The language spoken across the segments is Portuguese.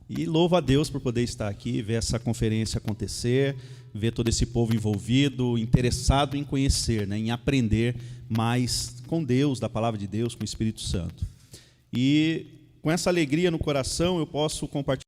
E louvo a Deus por poder estar aqui, ver essa conferência acontecer, ver todo esse povo envolvido, interessado em conhecer, né, em aprender mais com Deus, da palavra de Deus, com o Espírito Santo. E com essa alegria no coração eu posso compartilhar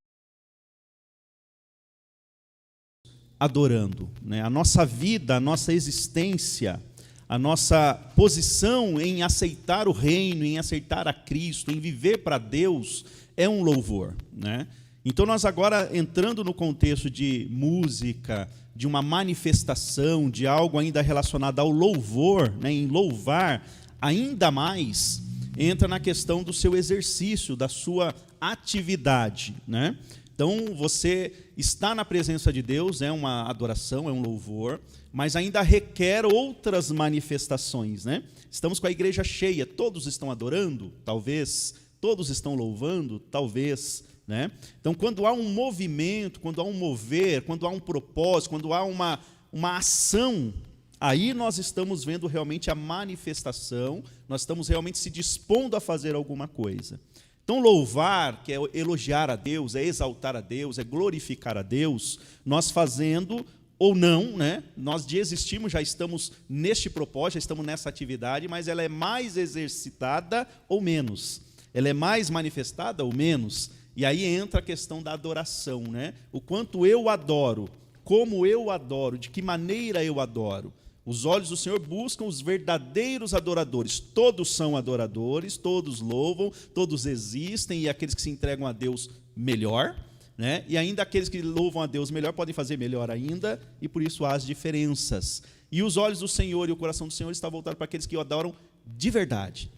adorando, né? A nossa vida, a nossa existência, a nossa posição em aceitar o reino, em aceitar a Cristo, em viver para Deus, é um louvor, né? Então nós agora entrando no contexto de música, de uma manifestação, de algo ainda relacionado ao louvor, né, em louvar ainda mais, entra na questão do seu exercício, da sua atividade, né? Então você está na presença de Deus, é uma adoração, é um louvor, mas ainda requer outras manifestações, né? Estamos com a igreja cheia, todos estão adorando? Talvez. Todos estão louvando? Talvez. Né? Então, quando há um movimento, quando há um mover, quando há um propósito, quando há uma ação, aí nós estamos vendo realmente a manifestação, nós estamos realmente se dispondo a fazer alguma coisa. Então, louvar, que é elogiar a Deus, é exaltar a Deus, é glorificar a Deus, nós fazendo ou não, né? Nós já existimos, já estamos neste propósito, já estamos nessa atividade, mas ela é mais exercitada ou menos? Ela é mais manifestada ou menos? E aí entra a questão da adoração, né? O quanto eu adoro, como eu adoro, de que maneira eu adoro. Os olhos do Senhor buscam os verdadeiros adoradores. Todos são adoradores, todos louvam, todos existem, e aqueles que se entregam a Deus melhor, né? E ainda aqueles que louvam a Deus melhor podem fazer melhor ainda, e por isso há as diferenças. E os olhos do Senhor e o coração do Senhor está voltado para aqueles que o adoram de verdade.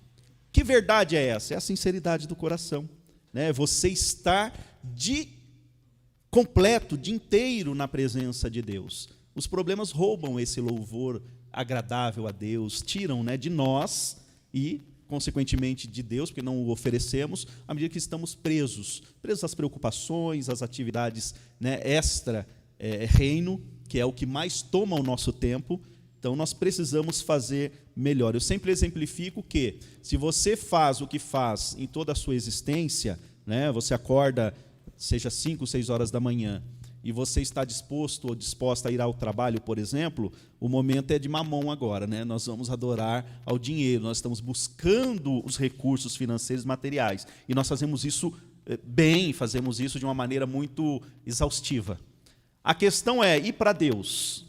Que verdade é essa? É a sinceridade do coração. Né? Você está de completo, de inteiro na presença de Deus. Os problemas roubam esse louvor agradável a Deus, tiram, né, de nós e, consequentemente, de Deus, porque não o oferecemos, à medida que estamos presos às preocupações, às atividades, né, extra-reino, que é o que mais toma o nosso tempo. Então, nós precisamos fazer melhor. Eu sempre exemplifico que, se você faz o que faz em toda a sua existência, né, você acorda, seja 5, 6 horas da manhã, e você está disposto ou disposta a ir ao trabalho, por exemplo, o momento é de mamão agora, né? Nós vamos adorar ao dinheiro, nós estamos buscando os recursos financeiros materiais, e nós fazemos isso bem, fazemos isso de uma maneira muito exaustiva. A questão é ir para Deus.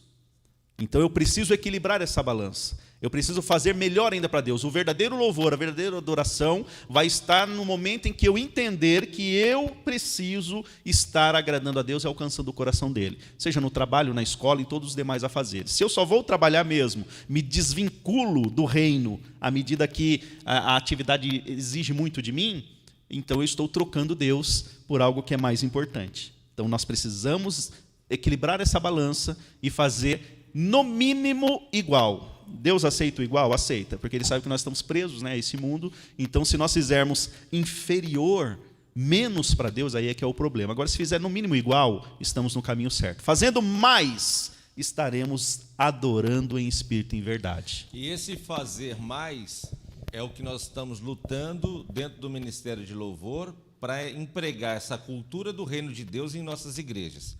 Então eu preciso equilibrar essa balança. Eu preciso fazer melhor ainda para Deus. O verdadeiro louvor, a verdadeira adoração vai estar no momento em que eu entender que eu preciso estar agradando a Deus e alcançando o coração dele. Seja no trabalho, na escola, em todos os demais afazeres. Se eu só vou trabalhar mesmo, me desvinculo do reino à medida que a atividade exige muito de mim, então eu estou trocando Deus por algo que é mais importante. Então nós precisamos equilibrar essa balança e fazer no mínimo igual. Deus aceita o igual? Aceita, porque Ele sabe que nós estamos presos, né, a esse mundo. Então, se nós fizermos inferior, menos para Deus, aí é que é o problema. Agora, se fizer no mínimo igual, estamos no caminho certo. Fazendo mais, estaremos adorando em espírito e em verdade. E esse fazer mais é o que nós estamos lutando dentro do Ministério de Louvor para empregar essa cultura do reino de Deus em nossas igrejas.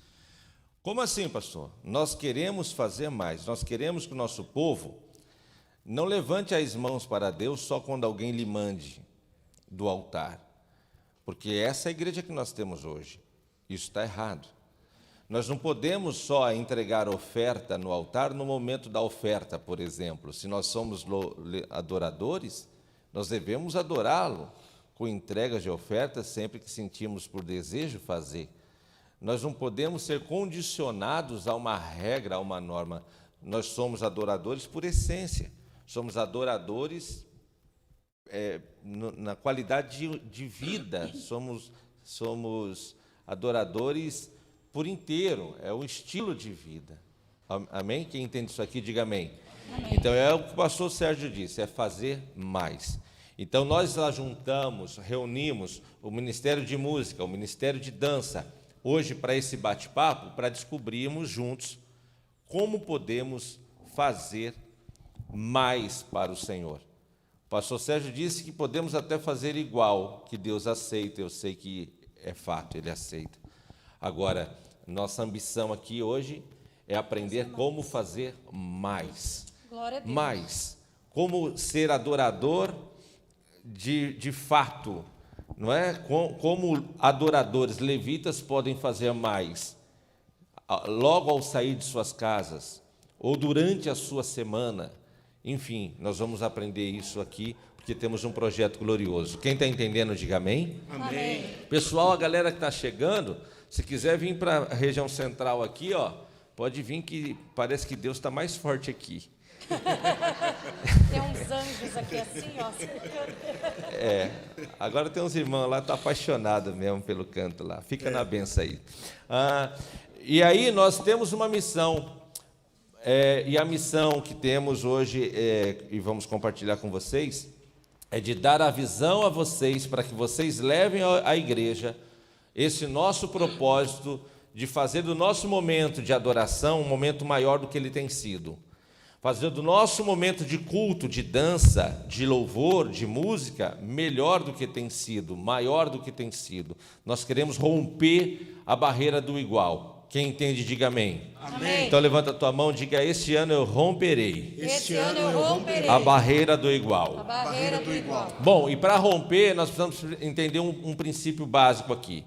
Como assim, pastor? Nós queremos fazer mais, nós queremos que o nosso povo não levante as mãos para Deus só quando alguém lhe mande do altar, porque essa é a igreja que nós temos hoje. Isso está errado. Nós não podemos só entregar oferta no altar no momento da oferta, por exemplo. Se nós somos adoradores, nós devemos adorá-lo com entregas de oferta sempre que sentimos por desejo fazer. Nós não podemos ser condicionados a uma regra, a uma norma. Nós somos adoradores por essência. Somos adoradores na qualidade de vida. Somos adoradores por inteiro. É um estilo de vida. Amém? Quem entende isso aqui, diga amém. Amém. Então, é o que o pastor Sérgio disse, é fazer mais. Então, nós juntamos, reunimos o Ministério de Música, o Ministério de Dança, hoje para esse bate-papo, para descobrirmos juntos como podemos fazer mais para o Senhor. O pastor Sérgio disse que podemos até fazer igual, que Deus aceita. Eu sei que é fato, ele aceita. Agora, nossa ambição aqui hoje é aprender como fazer mais. Glória a Deus. Mais. Como ser adorador de fato, não é? Como adoradores levitas podem fazer mais, logo ao sair de suas casas, ou durante a sua semana. Enfim, nós vamos aprender isso aqui, porque temos um projeto glorioso. Quem está entendendo, diga amém. Amém. Pessoal, a galera que está chegando, se quiser vir para a região central aqui, ó, pode vir, que parece que Deus está mais forte aqui. Tem uns anjos aqui assim, ó. Agora tem uns irmãos lá, está apaixonado mesmo pelo canto lá. Fica na benção aí. E aí nós temos uma missão. E a missão que temos hoje, e vamos compartilhar com vocês, é de dar a visão a vocês, para que vocês levem à igreja esse nosso propósito de fazer do nosso momento de adoração um momento maior do que ele tem sido. Fazer do nosso momento de culto, de dança, de louvor, de música, melhor do que tem sido, maior do que tem sido. Nós queremos romper a barreira do igual. Quem entende, diga amém. Amém. Então levanta a tua mão e diga: este ano eu romperei Este ano eu romperei a barreira do igual. a barreira do igual. Bom, e para romper, nós precisamos entender um princípio básico aqui.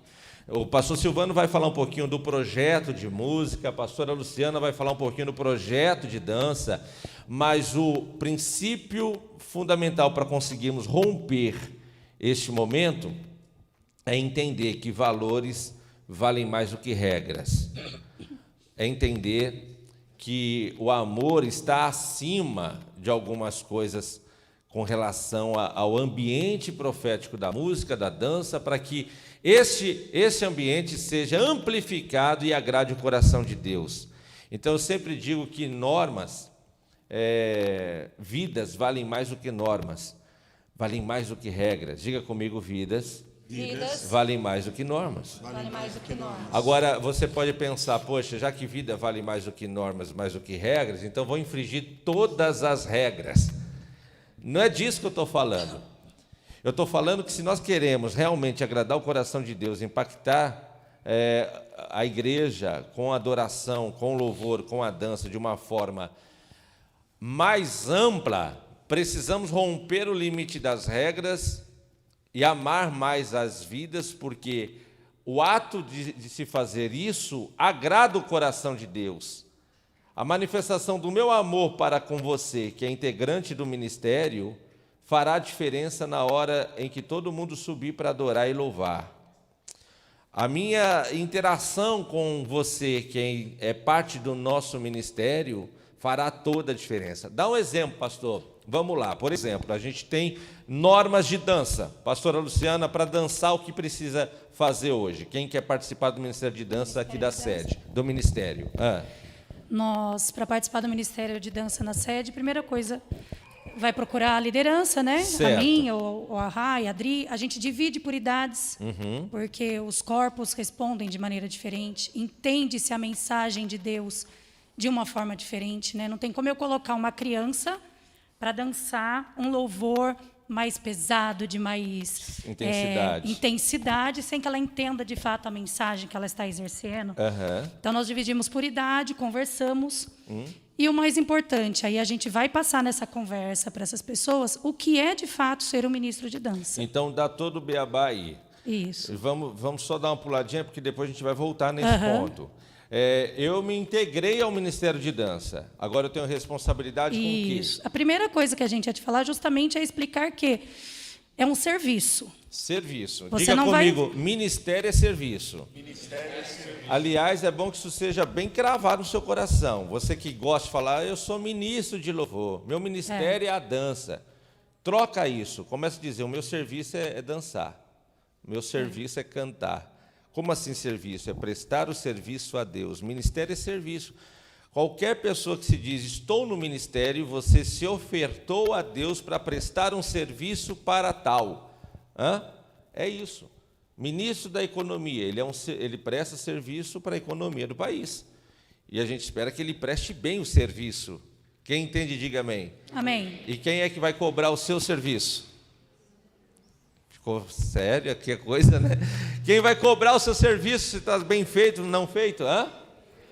O pastor Silvano vai falar um pouquinho do projeto de música, a pastora Luciana vai falar um pouquinho do projeto de dança, mas o princípio fundamental para conseguirmos romper este momento é entender que valores valem mais do que regras. É entender que o amor está acima de algumas coisas com relação ao ambiente profético da música, da dança, para que esse ambiente seja amplificado e agrade o coração de Deus. Então, eu sempre digo que normas, vidas valem mais do que normas, valem mais do que regras. Diga comigo: vidas valem mais do que normas. Vale mais do que normas. Agora, você pode pensar: poxa, já que vida vale mais do que normas, mais do que regras, então vou infringir todas as regras. Não é disso que eu estou falando. Eu estou falando que se nós queremos realmente agradar o coração de Deus, impactar a igreja com a adoração, com o louvor, com a dança de uma forma mais ampla, precisamos romper o limite das regras e amar mais as vidas, porque o ato de se fazer isso agrada o coração de Deus. A manifestação do meu amor para com você, que é integrante do ministério, fará diferença na hora em que todo mundo subir para adorar e louvar. A minha interação com você, que é parte do nosso ministério, fará toda a diferença. Dá um exemplo, pastor. Vamos lá. Por exemplo, a gente tem normas de dança. Pastora Luciana, para dançar, o que precisa fazer hoje? Quem quer participar do Ministério de Dança aqui da sede? Do Ministério. Nós, para participar do Ministério de Dança na sede, primeira coisa, vai procurar a liderança, né? Certo. A minha, ou a Rai, a Adri. A gente divide por idades, porque os corpos respondem de maneira diferente. Entende-se a mensagem de Deus de uma forma diferente, né? Não tem como eu colocar uma criança para dançar um louvor mais pesado, de mais intensidade, sem que ela entenda de fato a mensagem que ela está exercendo. Então, nós dividimos por idade, conversamos. E o mais importante, aí a gente vai passar nessa conversa para essas pessoas o que é de fato ser um ministro de dança. Então, dá todo o beabá aí. Isso. Vamos só dar uma puladinha, porque depois a gente vai voltar nesse ponto. Eu me integrei ao Ministério de Dança. Agora eu tenho responsabilidade com o quê? A primeira coisa que a gente ia te falar justamente é explicar que é um serviço. Serviço. Você Diga não comigo, ministério é serviço. Ministério é serviço. Aliás, é bom que isso seja bem cravado no seu coração. Você que gosta de falar: eu sou ministro de louvor, meu ministério é a dança. Troca isso. Começa a dizer: o meu serviço é dançar. O meu serviço é cantar. Como assim serviço? É prestar o serviço a Deus. Ministério é serviço. Qualquer pessoa que se diz: estou no ministério, você se ofertou a Deus para prestar um serviço para tal. É isso. Ministro da Economia, ele presta serviço para a economia do país. E a gente espera que ele preste bem o serviço. Quem entende, diga amém. Amém. E quem é que vai cobrar o seu serviço? ficou sério aqui a coisa, né? Quem vai cobrar o seu serviço, se está bem feito ou não feito? Hã?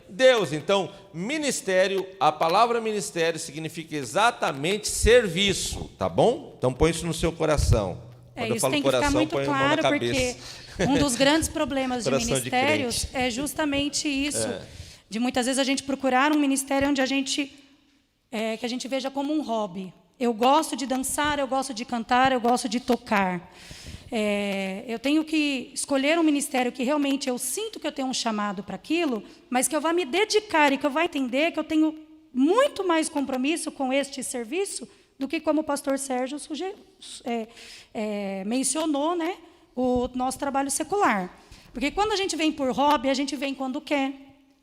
Deus. Então, ministério, a palavra ministério significa exatamente serviço, tá bom? Então põe isso no seu coração. Quando eu Isso falo tem que coração, ficar muito põe a mão claro, na porque cabeça. um dos grandes problemas de Coração de ministérios crente. é justamente isso, de muitas vezes a gente procurar um ministério onde que a gente veja como um hobby. Eu gosto de dançar, eu gosto de cantar, eu gosto de tocar. Eu tenho que escolher um ministério que realmente eu sinto que eu tenho um chamado para aquilo, mas que eu vá me dedicar e que eu vá entender que eu tenho muito mais compromisso com este serviço do que como o pastor Sérgio mencionou, né, o nosso trabalho secular. Porque quando a gente vem por hobby, a gente vem quando quer.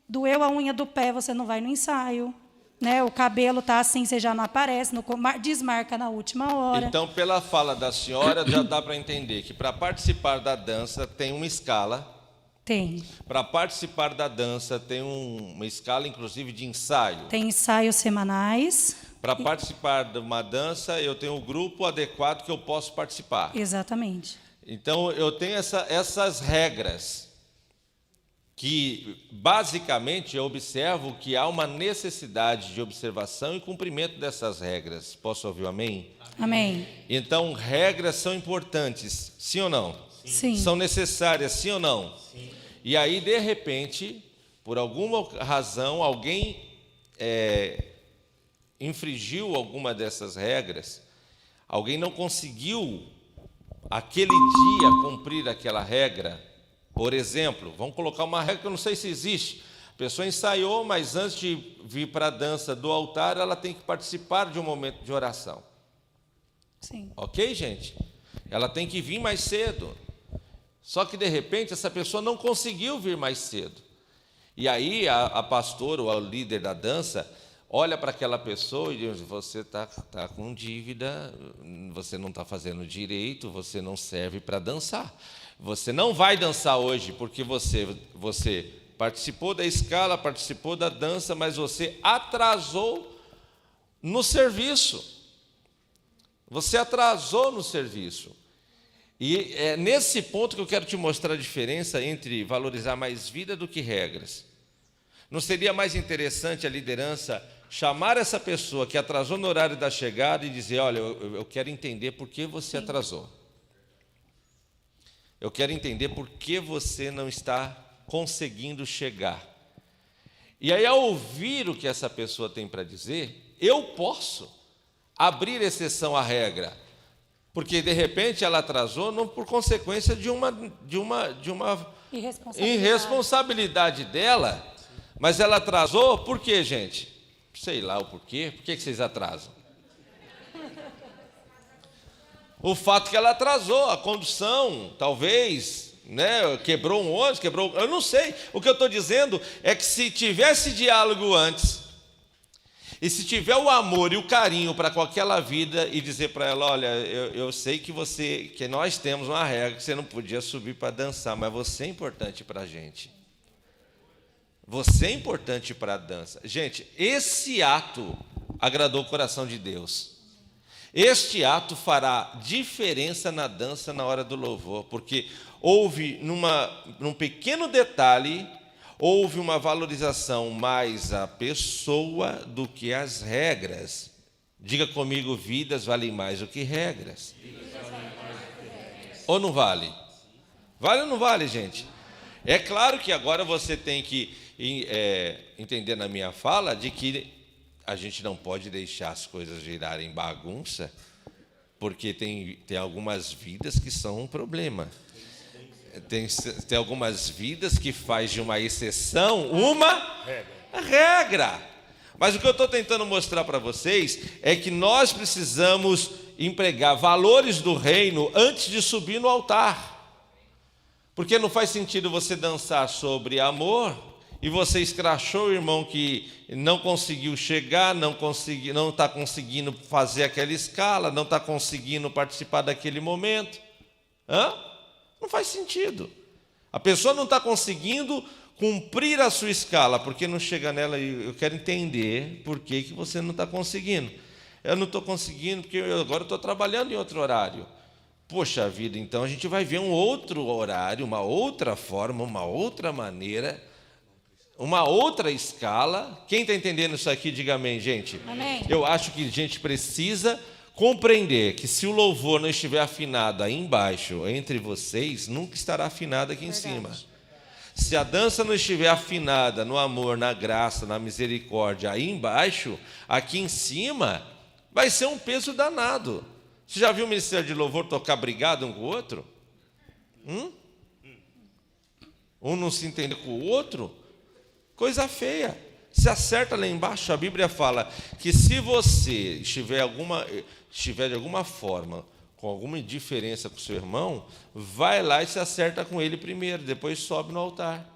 Doeu a unha do pé, você não vai no ensaio. Né? O cabelo está assim, você já não aparece, desmarca na última hora. Então, pela fala da senhora, já dá para entender que para participar da dança tem uma escala. Tem. Para participar da dança tem uma escala, inclusive, de ensaio. Tem ensaios semanais. Para participar de uma dança, eu tenho um grupo adequado que eu posso participar. Exatamente. Então, eu tenho essas regras, que, basicamente, eu observo que há uma necessidade de observação e cumprimento dessas regras. Posso ouvir um amém? Amém. Então, regras são importantes, sim ou não? Sim. São necessárias, sim ou não? Sim. E aí, de repente, por alguma razão, alguém infringiu alguma dessas regras, alguém não conseguiu, aquele dia, cumprir aquela regra. Por exemplo, vamos colocar uma regra que eu não sei se existe. A pessoa ensaiou, mas antes de vir para a dança do altar, ela tem que participar de um momento de oração. Sim. Ok, gente? Ela tem que vir mais cedo. Só que, de repente, essa pessoa não conseguiu vir mais cedo. E aí, a pastora ou o líder da dança olha para aquela pessoa e diz: você está com dívida, você não está fazendo direito, você não serve para dançar. Você não vai dançar hoje porque você participou da escala, participou da dança, mas você atrasou no serviço. Você atrasou no serviço. E é nesse ponto que eu quero te mostrar a diferença entre valorizar mais vida do que regras. Não seria mais interessante a liderança chamar essa pessoa que atrasou no horário da chegada e dizer: olha, eu quero entender por que você atrasou. Eu quero entender por que você não está conseguindo chegar. E aí, ao ouvir o que essa pessoa tem para dizer, eu posso abrir exceção à regra. Porque, de repente, ela atrasou não por consequência de uma irresponsabilidade dela, mas ela atrasou por quê, gente? Sei lá o porquê. Por que vocês atrasam? O fato que ela atrasou, a condução, talvez, né, quebrou um ônibus, eu não sei. O que eu estou dizendo é que se tivesse diálogo antes, e se tiver o amor e o carinho para com aquela vida e dizer para ela: olha, eu sei que nós temos uma regra, que você não podia subir para dançar, mas você é importante para a gente. Você é importante para a dança. Gente, esse ato agradou o coração de Deus. Este ato fará diferença na dança na hora do louvor, porque houve, num pequeno detalhe, houve uma valorização mais à pessoa do que às regras. Diga comigo: vidas valem mais do que regras. Ou não vale? Vale ou não vale, gente? É claro que agora você tem que entender na minha fala de que a gente não pode deixar as coisas virarem bagunça, porque tem algumas vidas que são um problema. Tem algumas vidas que faz de uma exceção uma regra. Mas o que eu estou tentando mostrar para vocês é que nós precisamos empregar valores do reino antes de subir no altar. Porque não faz sentido você dançar sobre amor e você escrachou o irmão que não conseguiu chegar, não está conseguindo fazer aquela escala, não está conseguindo participar daquele momento. Não faz sentido. A pessoa não está conseguindo cumprir a sua escala, porque não chega nela e eu quero entender por que você não está conseguindo. Eu não estou conseguindo porque agora eu estou trabalhando em outro horário. Poxa vida, então a gente vai ver um outro horário, uma outra forma, uma outra maneira, uma outra escala. Quem está entendendo isso aqui, diga amém, gente. Amém. Eu acho que a gente precisa compreender que se o louvor não estiver afinado aí embaixo, entre vocês, nunca estará afinado aqui em cima. Se a dança não estiver afinada no amor, na graça, na misericórdia aí embaixo, aqui em cima, vai ser um peso danado. Você já viu o ministério de louvor tocar brigado um com o outro? Um não se entende com o outro? Coisa feia. Se acerta lá embaixo, a Bíblia fala que se você estiver de alguma forma com alguma indiferença com o seu irmão, vai lá e se acerta com ele primeiro, depois sobe no altar.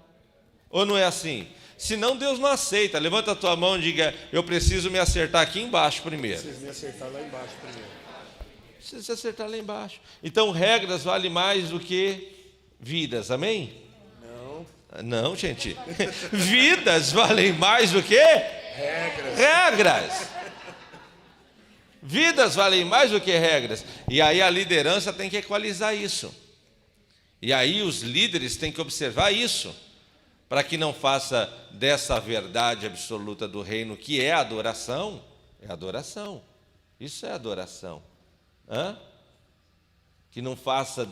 Ou não é assim? Senão Deus não aceita. Levanta a tua mão e diga: eu preciso me acertar aqui embaixo primeiro. Preciso me acertar lá embaixo primeiro. Precisa se acertar lá embaixo. Então, regras valem mais do que vidas, amém? Não, gente. Vidas valem mais do que regras. Vidas valem mais do que regras. E aí a liderança tem que equalizar isso. E aí os líderes têm que observar isso, para que não faça dessa verdade absoluta do reino, que é adoração. É adoração. Isso é adoração. Que não faça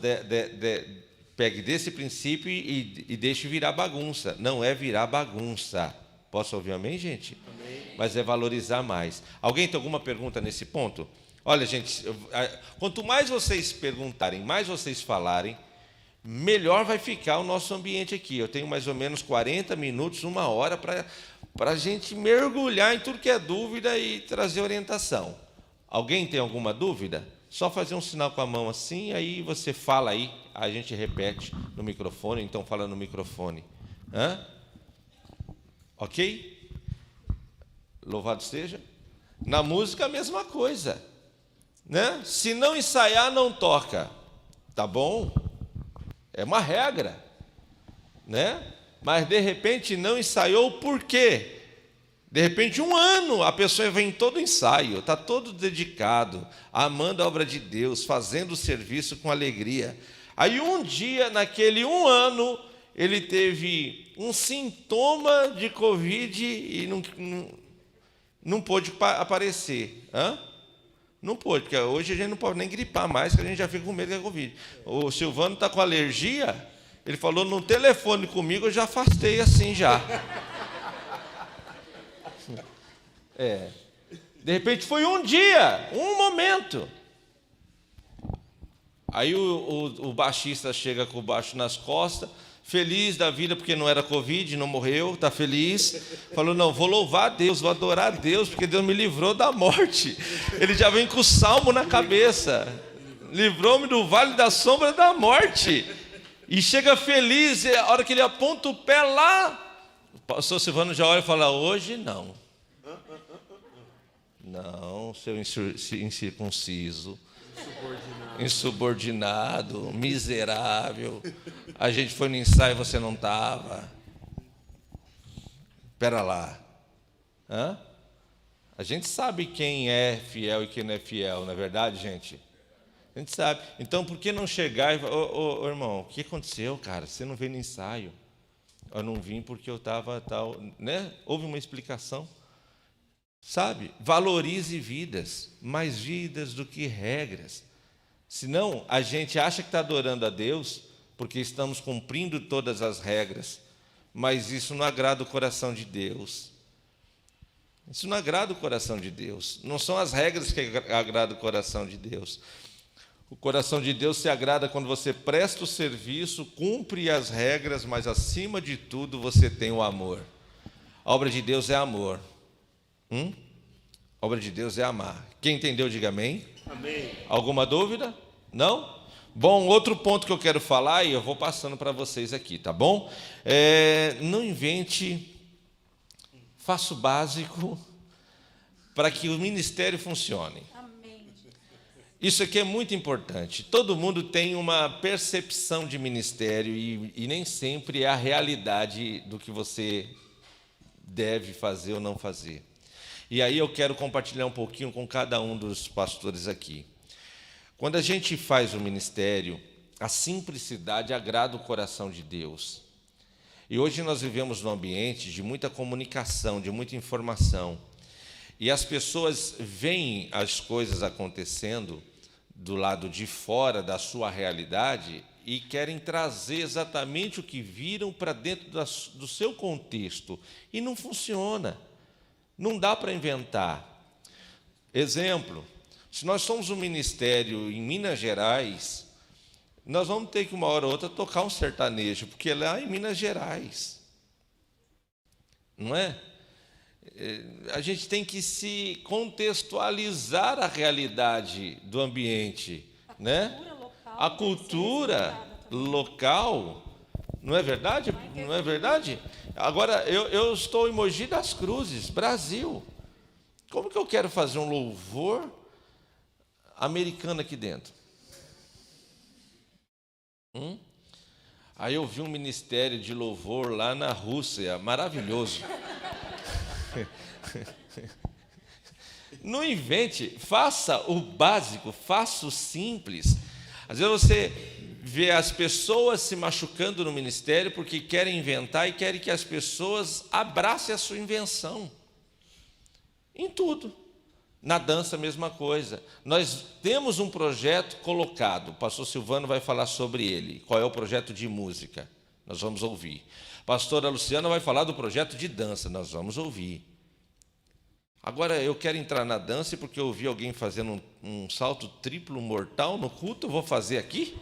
pegue desse princípio e deixe virar bagunça. Não é virar bagunça. Posso ouvir amém, gente? Amém. Mas é valorizar mais. Alguém tem alguma pergunta nesse ponto? Olha, gente, quanto mais vocês perguntarem, mais vocês falarem, melhor vai ficar o nosso ambiente aqui. Eu tenho mais ou menos 40 minutos, 1 hora, para a gente mergulhar em tudo que é dúvida e trazer orientação. Alguém tem alguma dúvida? Só fazer um sinal com a mão assim, aí você fala aí, a gente repete no microfone, então fala no microfone. Ok? Louvado seja. Na música a mesma coisa, né? Se não ensaiar, não toca. Tá bom? É uma regra, né? Mas de repente não ensaiou, por quê? De repente, 1 ano, a pessoa vem todo ensaio, está todo dedicado, amando a obra de Deus, fazendo o serviço com alegria. Aí um dia, naquele 1 ano, ele teve um sintoma de Covid e não pôde aparecer. Não pôde, porque hoje a gente não pode nem gripar mais, porque a gente já fica com medo da Covid. O Silvano está com alergia, ele falou no telefone comigo, eu já afastei assim já. De repente foi um dia, um momento. Aí o baixista chega com o baixo nas costas, feliz da vida, porque não era Covid, não morreu, está feliz. Falou: não, vou louvar a Deus, vou adorar a Deus, porque Deus me livrou da morte. Ele já vem com o salmo na cabeça. Livrou-me do vale da sombra da morte. E chega feliz, e a hora que ele aponta o pé lá, o pastor Silvano já olha e fala: hoje não. Não, seu incircunciso, insubordinado, miserável. A gente foi no ensaio e você não estava. Espera lá. A gente sabe quem é fiel e quem não é fiel, não é verdade, gente? A gente sabe. Então, por que não chegar e falar: ô, irmão, o que aconteceu, cara? Você não veio no ensaio. Eu não vim porque eu estava tal, né? Houve uma explicação. Sabe? Valorize vidas, mais vidas do que regras. Senão, a gente acha que está adorando a Deus porque estamos cumprindo todas as regras, mas isso não agrada o coração de Deus. Isso não agrada o coração de Deus. Não são as regras que agradam o coração de Deus. O coração de Deus se agrada quando você presta o serviço, cumpre as regras, mas acima de tudo você tem o amor. A obra de Deus é amor. A obra de Deus é amar. Quem entendeu, diga amém. Amém. Alguma dúvida? Não? Bom, outro ponto que eu quero falar, e eu vou passando para vocês aqui, tá bom? Não invente, faça o básico para que o ministério funcione. Amém. Isso aqui é muito importante. Todo mundo tem uma percepção de ministério e nem sempre é a realidade do que você deve fazer ou não fazer. E aí eu quero compartilhar um pouquinho com cada um dos pastores aqui. Quando a gente faz o ministério, a simplicidade agrada o coração de Deus. E hoje nós vivemos num ambiente de muita comunicação, de muita informação. E as pessoas veem as coisas acontecendo do lado de fora da sua realidade e querem trazer exatamente o que viram para dentro do seu contexto. E não funciona. Não dá para inventar. Exemplo, se nós somos um ministério em Minas Gerais, nós vamos ter que uma hora ou outra tocar um sertanejo, porque é lá em Minas Gerais. Não é? A gente tem que se contextualizar a realidade do ambiente, né? A cultura local, não é verdade? Não é verdade? Agora, eu estou em Mogi das Cruzes, Brasil. Como que eu quero fazer um louvor americano aqui dentro? Aí eu vi um ministério de louvor lá na Rússia, maravilhoso. Não invente, faça o básico, faça o simples. Às vezes você vê as pessoas se machucando no ministério porque querem inventar e querem que as pessoas abracem a sua invenção. Em tudo. Na dança, a mesma coisa. Nós temos um projeto colocado, o pastor Silvano vai falar sobre ele. Qual é o projeto de música? Nós vamos ouvir. A pastora Luciana vai falar do projeto de dança, nós vamos ouvir. Agora, eu quero entrar na dança porque eu ouvi alguém fazendo um salto triplo mortal no culto, eu vou fazer aqui?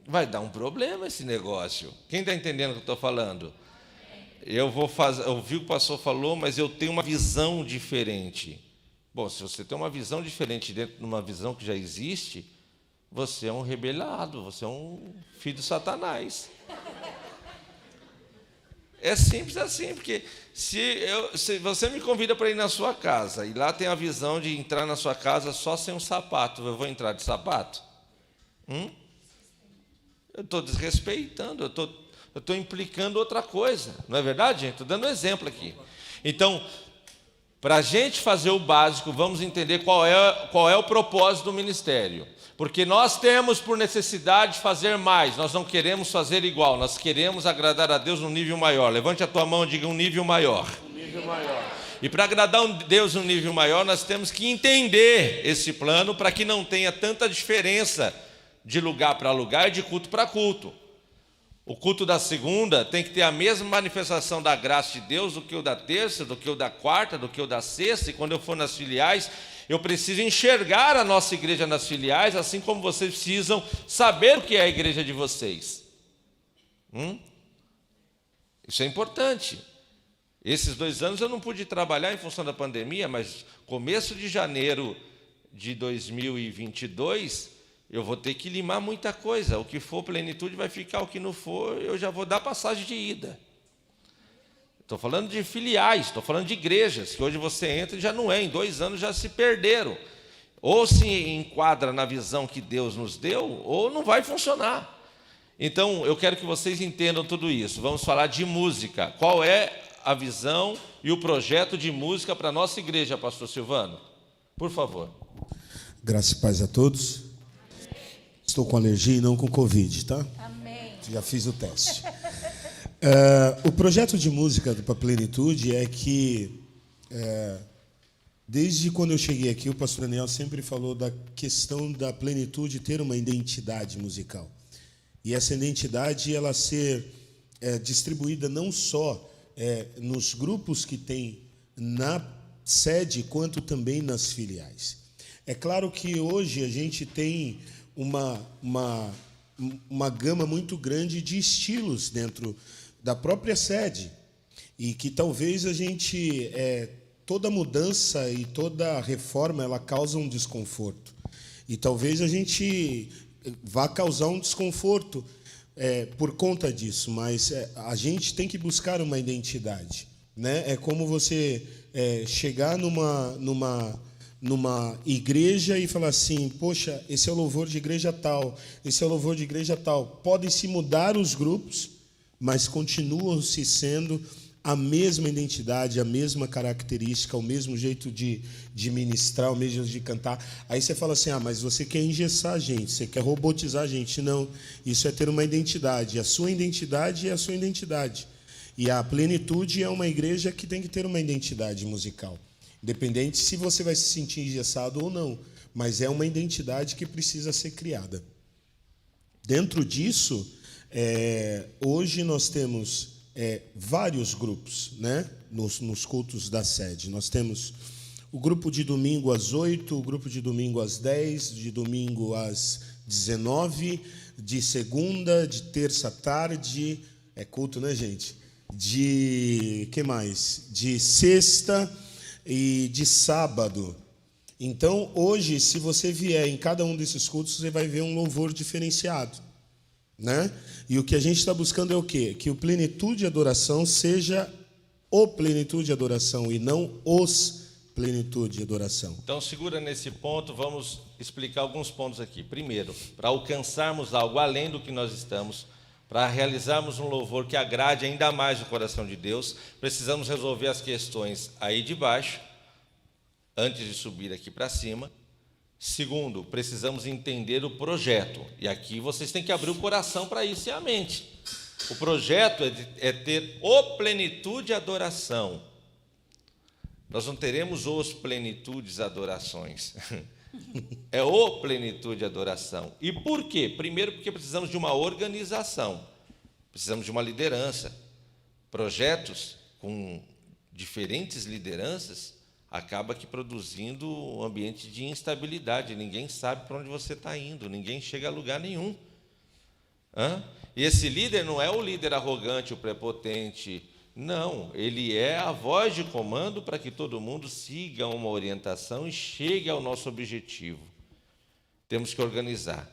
Vai dar um problema esse negócio. Quem está entendendo o que eu estou falando? Eu ouvi o que o pastor falou, mas eu tenho uma visão diferente. Bom, se você tem uma visão diferente dentro de uma visão que já existe, você é um rebelado, você é um filho de Satanás. É simples assim, porque se você me convida para ir na sua casa, e lá tem a visão de entrar na sua casa só sem um sapato, eu vou entrar de sapato? Eu estou desrespeitando, eu estou implicando outra coisa, não é verdade, gente? Estou dando um exemplo aqui. Então, para a gente fazer o básico, vamos entender qual é o propósito do ministério. Porque nós temos por necessidade fazer mais, nós não queremos fazer igual, nós queremos agradar a Deus num nível maior. Levante a tua mão e diga um nível maior. Um nível maior. E para agradar Deus num nível maior, nós temos que entender esse plano para que não tenha tanta diferença de lugar para lugar e de culto para culto. O culto da segunda tem que ter a mesma manifestação da graça de Deus do que o da terça, do que o da quarta, do que o da sexta. E quando eu for nas filiais, eu preciso enxergar a nossa igreja nas filiais, assim como vocês precisam saber o que é a igreja de vocês. Isso é importante. Esses 2 anos eu não pude trabalhar em função da pandemia, mas começo de janeiro de 2022... eu vou ter que limar muita coisa. O que for plenitude vai ficar, o que não for, eu já vou dar passagem de ida. Estou falando de filiais, estou falando de igrejas, que hoje você entra e já não é, em 2 anos já se perderam. Ou se enquadra na visão que Deus nos deu, ou não vai funcionar. Então, eu quero que vocês entendam tudo isso. Vamos falar de música. Qual é a visão e o projeto de música para a nossa igreja, pastor Silvano? Por favor. Graça e paz a todos. Estou com alergia e não com Covid, tá? Amém. Já fiz o teste. O projeto de música para a Plenitude é que, desde quando eu cheguei aqui, o pastor Daniel sempre falou da questão da plenitude ter uma identidade musical. E essa identidade ela ser distribuída não só nos grupos que tem na sede, quanto também nas filiais. É claro que hoje a gente tem uma gama muito grande de estilos dentro da própria sede e que talvez a gente toda mudança e toda reforma ela causa um desconforto e talvez a gente vá causar um desconforto por conta disso, mas a gente tem que buscar uma identidade, né? É como você chegar numa igreja e falar assim, poxa, esse é o louvor de igreja tal, esse é o louvor de igreja tal. Podem se mudar os grupos, mas continuam se sendo a mesma identidade, a mesma característica, o mesmo jeito de ministrar, o mesmo jeito de cantar. Aí você fala assim, mas você quer engessar a gente, você quer robotizar a gente. Não, isso é ter uma identidade. A sua identidade é a sua identidade. E a Plenitude é uma igreja que tem que ter uma identidade musical. Independente se você vai se sentir engessado ou não, mas é uma identidade que precisa ser criada. Dentro disso, hoje nós temos vários grupos, né, nos cultos da sede. Nós temos o grupo de domingo às 8, o grupo de domingo às 10, de domingo às 19, de segunda, de terça à tarde, é culto, né, gente? Que mais? De sexta e de sábado. Então, hoje, se você vier em cada um desses cultos, você vai ver um louvor diferenciado, né? E o que a gente está buscando é o quê? Que o Plenitude de Adoração seja o Plenitude de Adoração e não os Plenitude de Adoração. Então, segura nesse ponto, vamos explicar alguns pontos aqui. Primeiro, para alcançarmos algo além do que nós estamos, para realizarmos um louvor que agrade ainda mais o coração de Deus, precisamos resolver as questões aí de baixo, antes de subir aqui para cima. Segundo, precisamos entender o projeto. E aqui vocês têm que abrir o coração para isso e a mente. O projeto é ter o Plenitude Adoração. Nós não teremos os Plenitudes Adorações. É o Plenitude Adoração. E por quê? Primeiro, porque precisamos de uma organização. Precisamos de uma liderança. Projetos com diferentes lideranças acaba que produzindo um ambiente de instabilidade. Ninguém sabe para onde você está indo, ninguém chega a lugar nenhum. E esse líder não é o líder arrogante, o prepotente. Não, ele é a voz de comando para que todo mundo siga uma orientação e chegue ao nosso objetivo. Temos que organizar,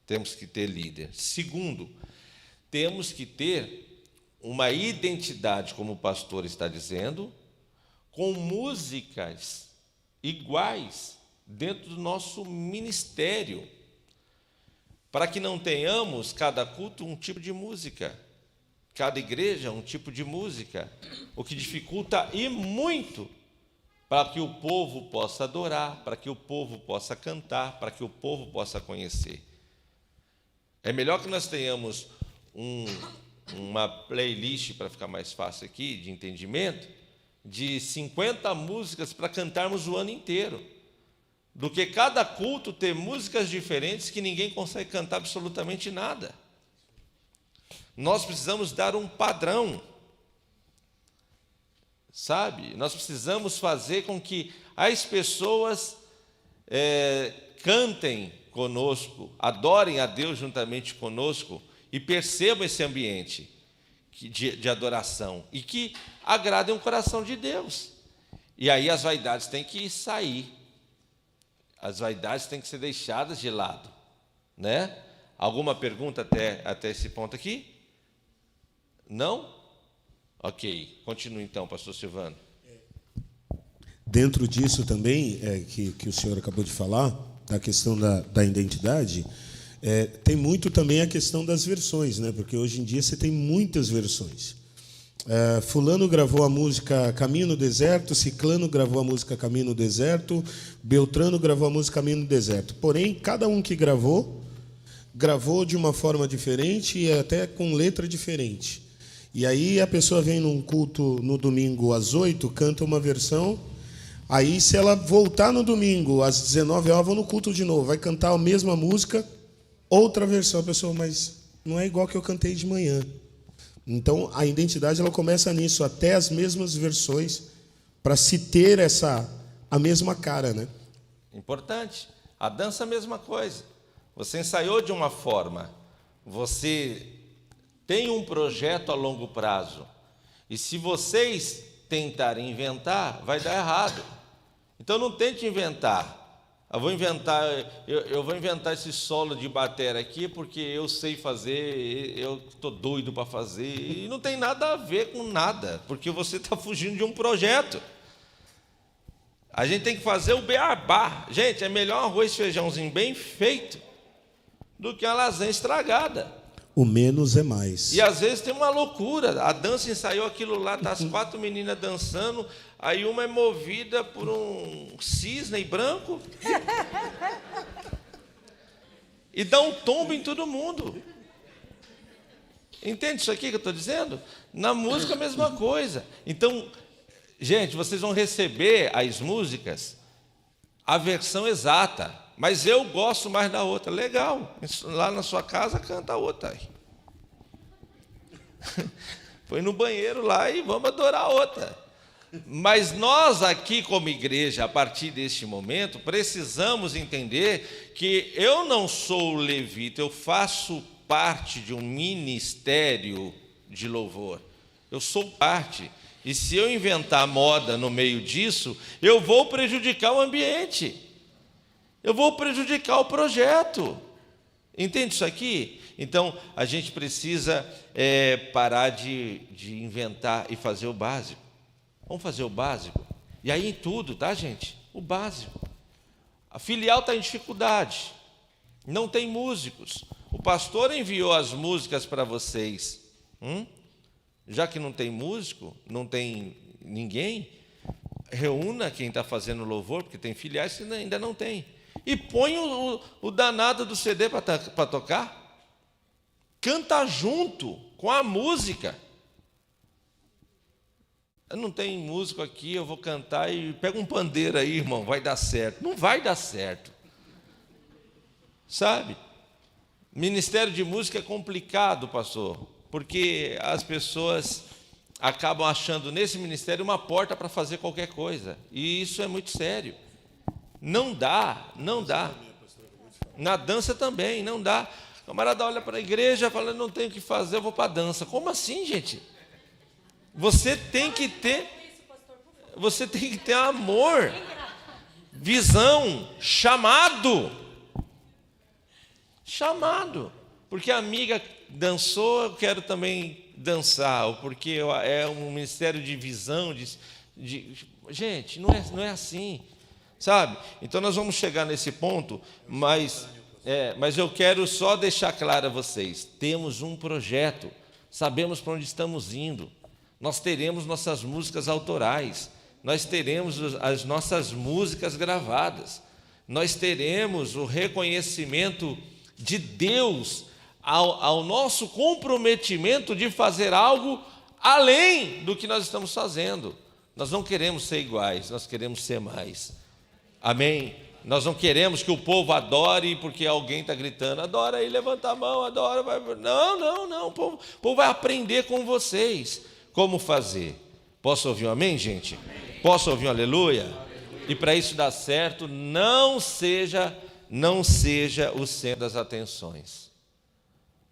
temos que ter líder. Segundo, temos que ter uma identidade, como o pastor está dizendo, com músicas iguais dentro do nosso ministério, para que não tenhamos cada culto um tipo de música, cada igreja um tipo de música, o que dificulta e muito para que o povo possa adorar, para que o povo possa cantar, para que o povo possa conhecer. É melhor que nós tenhamos uma playlist, para ficar mais fácil aqui, de entendimento, de 50 músicas para cantarmos o ano inteiro, do que cada culto ter músicas diferentes que ninguém consegue cantar absolutamente nada. Nós precisamos dar um padrão, sabe? Nós precisamos fazer com que as pessoas cantem conosco, adorem a Deus juntamente conosco e percebam esse ambiente de adoração e que agradem o coração de Deus. E aí as vaidades têm que sair, as vaidades têm que ser deixadas de lado, né? Alguma pergunta até esse ponto aqui? Não? Ok, continue então, pastor Silvano. Dentro disso também, que o senhor acabou de falar, da questão da identidade, tem muito também a questão das versões, né? Porque hoje em dia você tem muitas versões. Fulano gravou a música Caminho no Deserto, Ciclano gravou a música Caminho no Deserto, Beltrano gravou a música Caminho no Deserto. Porém, cada um que gravou de uma forma diferente e até com letra diferente. E aí a pessoa vem num culto no domingo às 8, canta uma versão. Aí, se ela voltar no domingo às 19 horas, vou no culto de novo, vai cantar a mesma música, outra versão. A pessoa, mas não é igual que eu cantei de manhã. Então, a identidade ela começa nisso, até as mesmas versões, para se ter a mesma cara, né? Importante. A dança é a mesma coisa. Você ensaiou de uma forma, você tem um projeto a longo prazo, e se vocês tentarem inventar, vai dar errado. Então não tente inventar. Eu vou inventar esse solo de bateria aqui porque eu sei fazer, eu estou doido para fazer, e não tem nada a ver com nada, porque você está fugindo de um projeto. A gente tem que fazer o beabá. Gente, é melhor um arroz e feijãozinho bem feito do que uma lasanha estragada. O menos é mais. E às vezes tem uma loucura. A dança ensaiou aquilo lá, tá as 4 meninas dançando, aí uma é movida por um cisne branco e dá um tombo em todo mundo. Entende isso aqui que eu estou dizendo? Na música a mesma coisa. Então, gente, vocês vão receber as músicas, a versão exata. Mas eu gosto mais da outra. Legal. Lá na sua casa, canta a outra aí. Foi no banheiro lá e vamos adorar a outra. Mas nós aqui como igreja, a partir deste momento, precisamos entender que eu não sou levita, eu faço parte de um ministério de louvor. Eu sou parte. E se eu inventar moda no meio disso, eu vou prejudicar o ambiente. Eu vou prejudicar o projeto. Entende isso aqui? Então, a gente precisa parar de inventar e fazer o básico. Vamos fazer o básico. E aí em tudo, tá, gente? O básico. A filial está em dificuldade. Não tem músicos. O pastor enviou as músicas para vocês. Já que não tem músico, não tem ninguém, reúna quem está fazendo louvor, porque tem filiais que ainda não tem. E põe o danado do CD para tocar. Canta junto com a música. Não tem músico aqui, eu vou cantar e pega um pandeiro aí, irmão, vai dar certo. Não vai dar certo. Sabe? Ministério de música é complicado, pastor, porque as pessoas acabam achando nesse ministério uma porta para fazer qualquer coisa. E isso é muito sério. Não dá. Na dança também, não dá. O camarada olha para a igreja e fala, não tenho o que fazer, eu vou para a dança. Como assim, gente? Você tem que ter amor, visão, chamado. Porque a amiga dançou, eu quero também dançar, ou porque é um ministério de visão, gente, não é assim. Sabe? Então nós vamos chegar nesse ponto, mas eu quero só deixar claro a vocês, temos um projeto, sabemos para onde estamos indo, nós teremos nossas músicas autorais, nós teremos as nossas músicas gravadas, nós teremos o reconhecimento de Deus ao nosso comprometimento de fazer algo além do que nós estamos fazendo. Nós não queremos ser iguais, nós queremos ser mais. Amém? Nós não queremos que o povo adore porque alguém está gritando, adora aí, levanta a mão, adora. Não, o povo vai aprender com vocês como fazer. Posso ouvir um amém, gente? Posso ouvir um aleluia? E para isso dar certo, não seja o centro das atenções.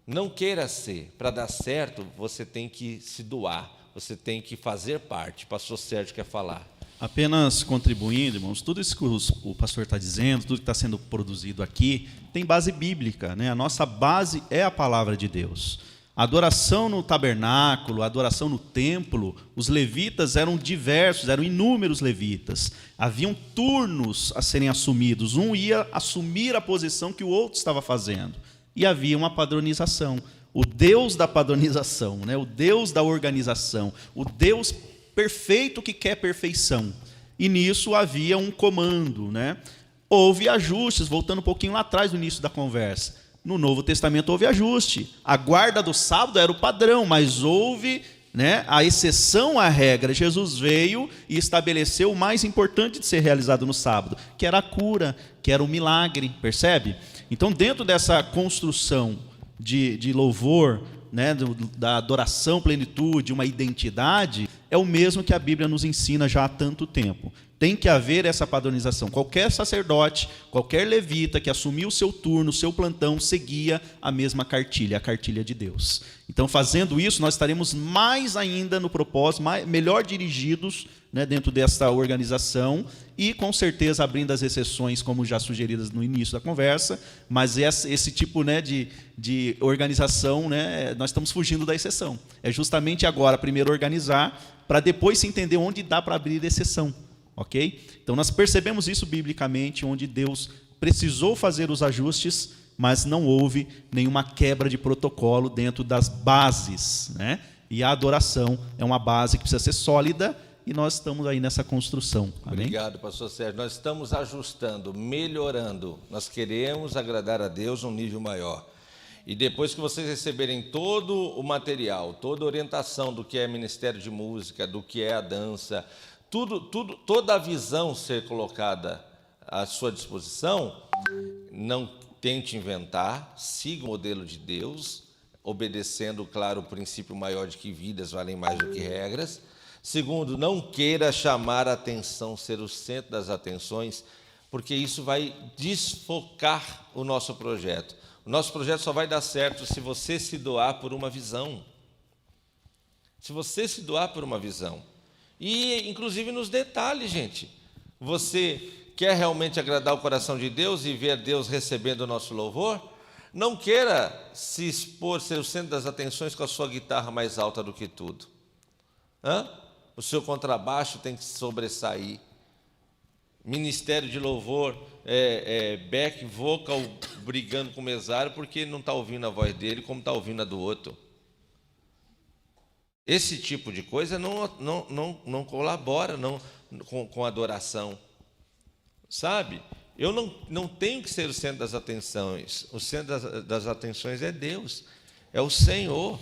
Não queira ser. Para dar certo, você tem que se doar, você tem que fazer parte. Pastor Sérgio quer falar. Apenas contribuindo, irmãos, tudo isso que o pastor está dizendo, tudo que está sendo produzido aqui, tem base bíblica, né? A nossa base é a palavra de Deus. A adoração no tabernáculo, a adoração no templo, os levitas eram diversos, eram inúmeros levitas. Haviam turnos a serem assumidos, um ia assumir a posição que o outro estava fazendo. E havia uma padronização. O Deus da padronização, né? O Deus da organização, o Deus perfeito que quer perfeição. E nisso havia um comando, né? Houve ajustes, voltando um pouquinho lá atrás do início da conversa. No Novo Testamento houve ajuste. A guarda do sábado era o padrão, mas houve, né, a exceção à regra. Jesus veio e estabeleceu o mais importante de ser realizado no sábado, que era a cura, que era o milagre, percebe? Então, dentro dessa construção de louvor, né, da adoração, plenitude, uma identidade, é o mesmo que a Bíblia nos ensina já há tanto tempo. Tem que haver essa padronização. Qualquer sacerdote, qualquer levita que assumiu o seu turno, o seu plantão, seguia a mesma cartilha, a cartilha de Deus. Então, fazendo isso, nós estaremos mais ainda no propósito, melhor dirigidos, né, dentro dessa organização e, com certeza, abrindo as exceções, como já sugeridas no início da conversa, mas esse tipo, né, de organização, né, nós estamos fugindo da exceção. É justamente agora, primeiro organizar, para depois se entender onde dá para abrir exceção. Ok? Então, nós percebemos isso biblicamente, onde Deus precisou fazer os ajustes mas não houve nenhuma quebra de protocolo dentro das bases, né? E a adoração é uma base que precisa ser sólida, e nós estamos aí nessa construção. Amém? Obrigado, pastor Sérgio. Nós estamos ajustando, melhorando. Nós queremos agradar a Deus num nível maior. E depois que vocês receberem todo o material, toda a orientação do que é ministério de música, do que é a dança, toda a visão ser colocada à sua disposição, não tente inventar, siga o modelo de Deus, obedecendo, claro, o princípio maior de que vidas valem mais do que regras. Segundo, não queira chamar a atenção, ser o centro das atenções, porque isso vai desfocar o nosso projeto. O nosso projeto só vai dar certo se você se doar por uma visão. Se você se doar por uma visão. E, inclusive, nos detalhes, gente. Você quer realmente agradar o coração de Deus e ver Deus recebendo o nosso louvor? Não queira se expor, ser o centro das atenções com a sua guitarra mais alta do que tudo. O seu contrabaixo tem que sobressair. Ministério de louvor, back vocal brigando com o mesário porque ele não está ouvindo a voz dele como está ouvindo a do outro. Esse tipo de coisa não colabora com a adoração. Sabe? Eu não tenho que ser o centro das atenções. O centro das atenções é Deus, é o Senhor.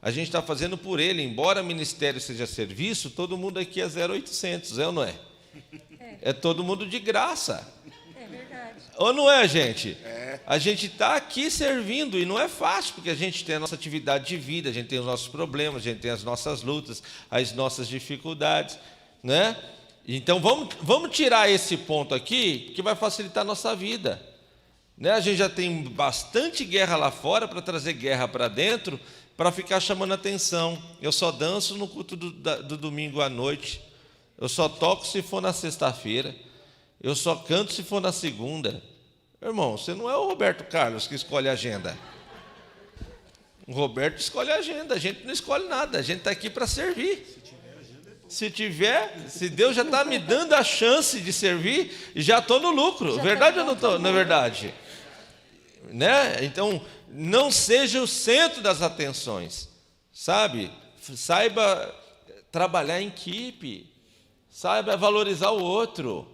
A gente está fazendo por Ele. Embora ministério seja serviço, todo mundo aqui é 0800, ou não é? É todo mundo de graça. É verdade. Ou não é, gente? A gente está aqui servindo e não é fácil, porque a gente tem a nossa atividade de vida, a gente tem os nossos problemas, a gente tem as nossas lutas, as nossas dificuldades, né? Então vamos tirar esse ponto aqui, que vai facilitar a nossa vida, né? A gente já tem bastante guerra lá fora para trazer guerra para dentro, para ficar chamando atenção. Eu só danço no culto do domingo à noite. Eu só toco se for na sexta-feira. Eu só canto se for na segunda. Irmão, você não é o Roberto Carlos que escolhe a agenda. O Roberto escolhe a agenda. A gente não escolhe nada. A gente está aqui para servir. Se Deus já está me dando a chance de servir, já estou no lucro. Já verdade ou não estou? Não é verdade? Né? Então, não seja o centro das atenções. Sabe? Saiba trabalhar em equipe. Saiba valorizar o outro,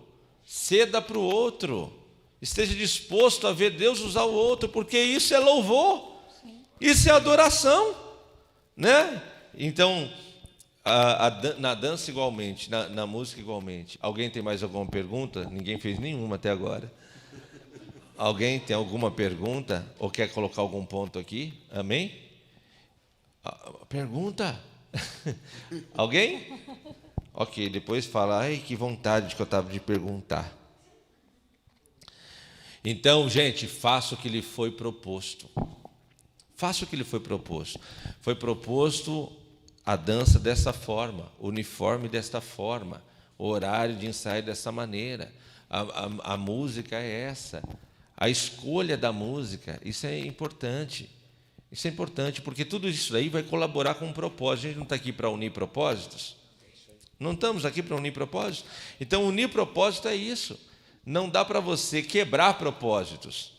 ceda para o outro, esteja disposto a ver Deus usar o outro, porque isso é louvor, isso é adoração, né? Então, na dança igualmente, na música igualmente. Alguém tem mais alguma pergunta? Ninguém fez nenhuma até agora. Alguém tem alguma pergunta ou quer colocar algum ponto aqui? Amém? Pergunta? Alguém? Ok, depois fala, ai, que vontade que eu estava de perguntar. Então, gente, faça o que lhe foi proposto. Faça o que lhe foi proposto. Foi proposto a dança dessa forma, o uniforme desta forma, o horário de ensaio dessa maneira, a música é essa, a escolha da música, isso é importante. Isso é importante, porque tudo isso aí vai colaborar com um propósito. A gente não está aqui para unir propósitos? Não estamos aqui para unir propósitos? Então, unir propósito é isso. Não dá para você quebrar propósitos,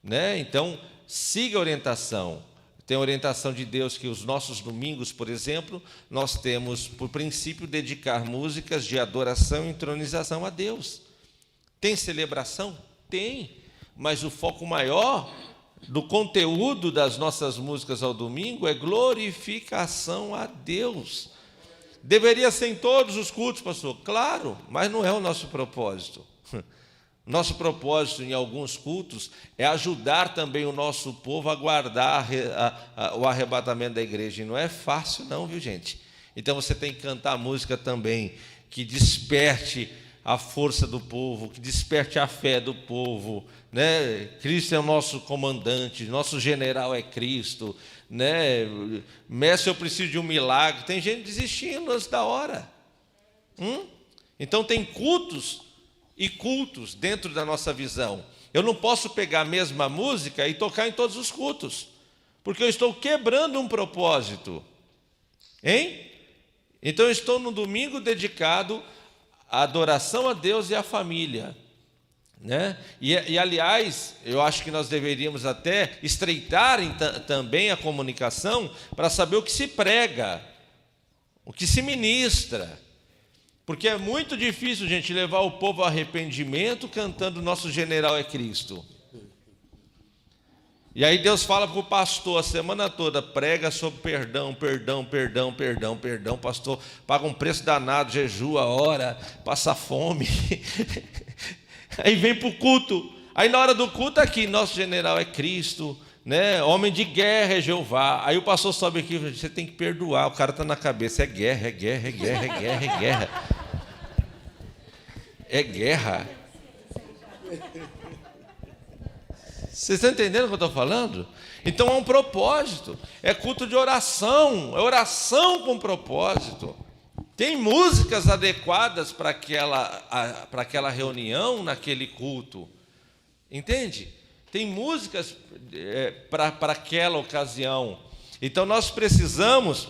né? Então, siga a orientação. Tem a orientação de Deus que os nossos domingos, por exemplo, nós temos, por princípio, dedicar músicas de adoração e entronização a Deus. Tem celebração? Tem. Mas o foco maior do conteúdo das nossas músicas ao domingo é glorificação a Deus. Deveria ser em todos os cultos, pastor? Claro, mas não é o nosso propósito. Nosso propósito em alguns cultos é ajudar também o nosso povo a guardar o arrebatamento da igreja. E não é fácil não, viu, gente? Então você tem que cantar música também que desperte a força do povo, que desperte a fé do povo, né? Cristo é o nosso comandante, nosso general é Cristo, né? Mestre, eu preciso de um milagre. Tem gente desistindo antes da hora. Então tem cultos e cultos dentro da nossa visão. Eu não posso pegar a mesma música e tocar em todos os cultos, porque eu estou quebrando um propósito. Hein? Então eu estou no domingo dedicado à adoração a Deus e à família. né? Aliás, eu acho que nós deveríamos até estreitar também a comunicação para saber o que se prega, o que se ministra. Porque é muito difícil, gente, levar o povo ao arrependimento cantando Nosso General é Cristo. E aí Deus fala para o pastor a semana toda, prega sobre perdão, perdão, perdão, perdão, perdão. O pastor paga um preço danado, jejua, ora, passa fome. Aí vem para o culto. Aí na hora do culto aqui, Nosso General é Cristo, né? Homem de guerra é Jeová. Aí o pastor sobe aqui e fala, você tem que perdoar. O cara está na cabeça, é guerra, é guerra, é guerra, é guerra, é guerra. É guerra. Vocês estão entendendo o que eu estou falando? Então é um propósito, é culto de oração, é oração com propósito. Tem músicas adequadas para aquela reunião, naquele culto. Entende? Tem músicas para aquela ocasião. Então nós precisamos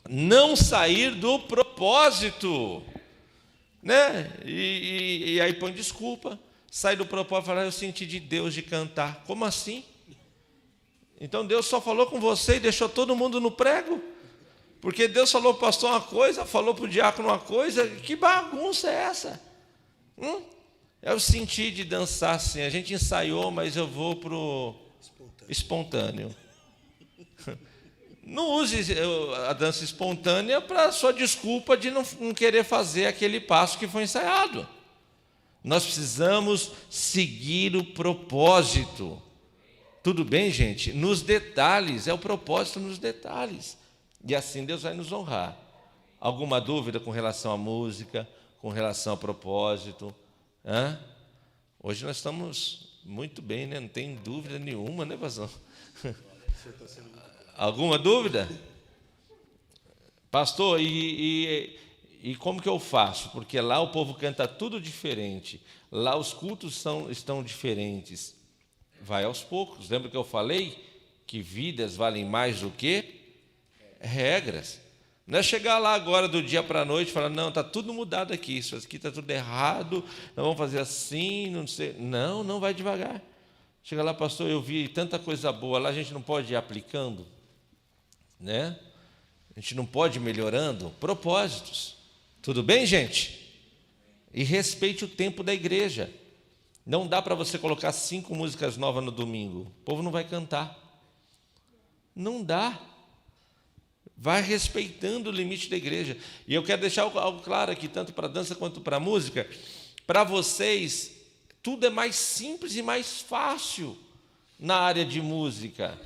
não sair do propósito, né? E aí põe desculpa. Sai do propósito e fala, eu senti de Deus de cantar. Como assim? Então Deus só falou com você e deixou todo mundo no prego? Porque Deus falou para o pastor uma coisa, falou para o diácono uma coisa, que bagunça é essa? Eu senti de dançar assim, a gente ensaiou, mas eu vou para o espontâneo. Não use a dança espontânea para sua desculpa de não querer fazer aquele passo que foi ensaiado. Nós precisamos seguir o propósito. Tudo bem, gente? Nos detalhes, é o propósito nos detalhes. E assim Deus vai nos honrar. Alguma dúvida com relação à música, com relação ao propósito? Hoje nós estamos muito bem, né? Não tem dúvida nenhuma, né, pastor? Alguma dúvida? Pastor, e como que eu faço? Porque lá o povo canta tudo diferente. Lá os cultos estão diferentes. Vai aos poucos. Lembra que eu falei que vidas valem mais do que regras? Não é chegar lá agora do dia para a noite e falar, não, está tudo mudado aqui, isso aqui está tudo errado, nós vamos fazer assim, não sei. Não, não vai devagar. Chega lá, pastor, eu vi tanta coisa boa lá, a gente não pode ir aplicando, né? A gente não pode ir melhorando propósitos. Tudo bem, gente? E respeite o tempo da igreja. Não dá para você colocar 5 músicas novas no domingo. O povo não vai cantar. Não dá. Vai respeitando o limite da igreja. E eu quero deixar algo claro aqui, tanto para a dança quanto para a música. Para vocês, tudo é mais simples e mais fácil na área de música.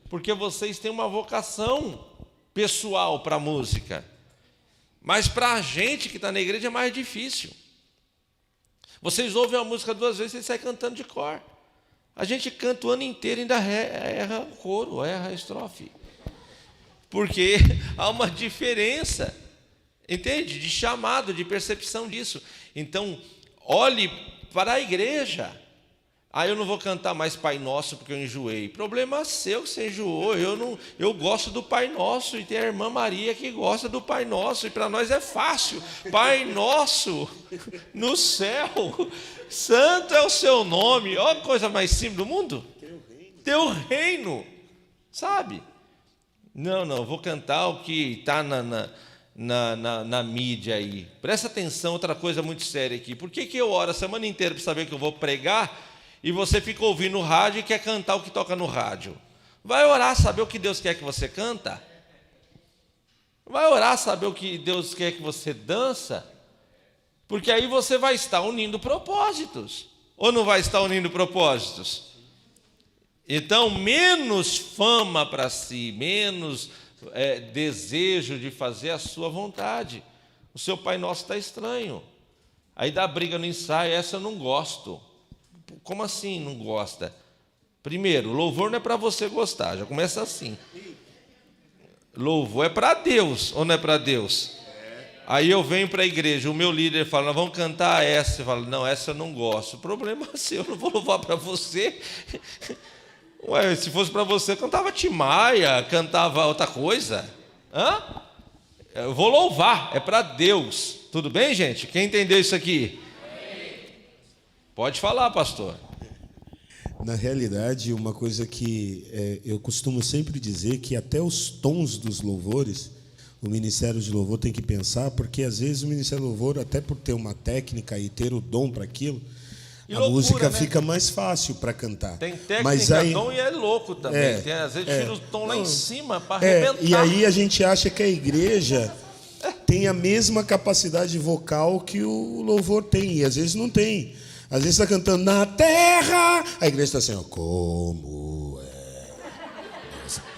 Porque vocês têm uma vocação pessoal para a música. Mas para a gente que está na igreja é mais difícil. Vocês ouvem a música 2 vezes e saem cantando de cor. A gente canta o ano inteiro e ainda erra o coro, erra a estrofe. Porque há uma diferença, entende? De chamado, de percepção disso. Então, olhe para a igreja. Eu não vou cantar mais Pai Nosso porque eu enjoei. Problema seu que você enjoou. Eu gosto do Pai Nosso e tem a irmã Maria que gosta do Pai Nosso. E para nós é fácil. Pai Nosso no céu. Santo é o seu nome. Olha a coisa mais simples do mundo. Teu reino. Sabe? Não, vou cantar o que está na mídia aí. Presta atenção, outra coisa muito séria aqui. Por que eu oro a semana inteira para saber que eu vou pregar e você fica ouvindo o rádio e quer cantar o que toca no rádio? Vai orar, saber o que Deus quer que você canta? Vai orar, saber o que Deus quer que você dança? Porque aí você vai estar unindo propósitos. Ou não vai estar unindo propósitos? Então, menos fama para si, menos desejo de fazer a sua vontade. O seu Pai Nosso está estranho. Aí dá briga no ensaio, essa eu não gosto. Como assim não gosta? Primeiro, louvor não é para você gostar, já começa assim. Louvor é para Deus, ou não é para Deus? Aí eu venho para a igreja, o meu líder fala, nós vamos cantar essa. Eu falo, não, essa eu não gosto. O problema é seu, eu não vou louvar para você. Ué, se fosse para você, cantava Tim Maia, cantava outra coisa. Eu vou louvar, é para Deus. Tudo bem, gente? Quem entendeu isso aqui? Pode falar, pastor. Na realidade, uma coisa que eu costumo sempre dizer que até os tons dos louvores, o Ministério de Louvor tem que pensar, porque às vezes o Ministério de Louvor, até por ter uma técnica e ter o dom para aquilo, E a loucura, música né? fica mais fácil para cantar. Tem técnica, Mas aí, dom e é louco também. Às vezes tira o tom lá em cima para arrebentar. e aí a gente acha que a igreja tem a mesma capacidade vocal que o louvor tem, e às vezes não tem. Às vezes está cantando na terra, a igreja está assim, ó, como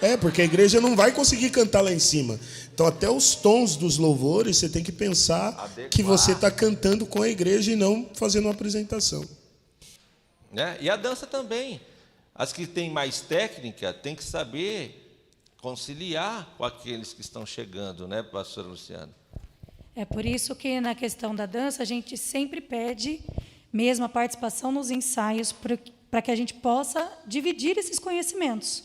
é. Porque a igreja não vai conseguir cantar lá em cima. Então, até os tons dos louvores, você tem que pensar que você está cantando com a igreja e não fazendo uma apresentação. Né? E a dança também. As que têm mais técnica têm que saber conciliar com aqueles que estão chegando, né, pastora Luciana? É por isso que na questão da dança a gente sempre pede mesmo a participação nos ensaios para que a gente possa dividir esses conhecimentos,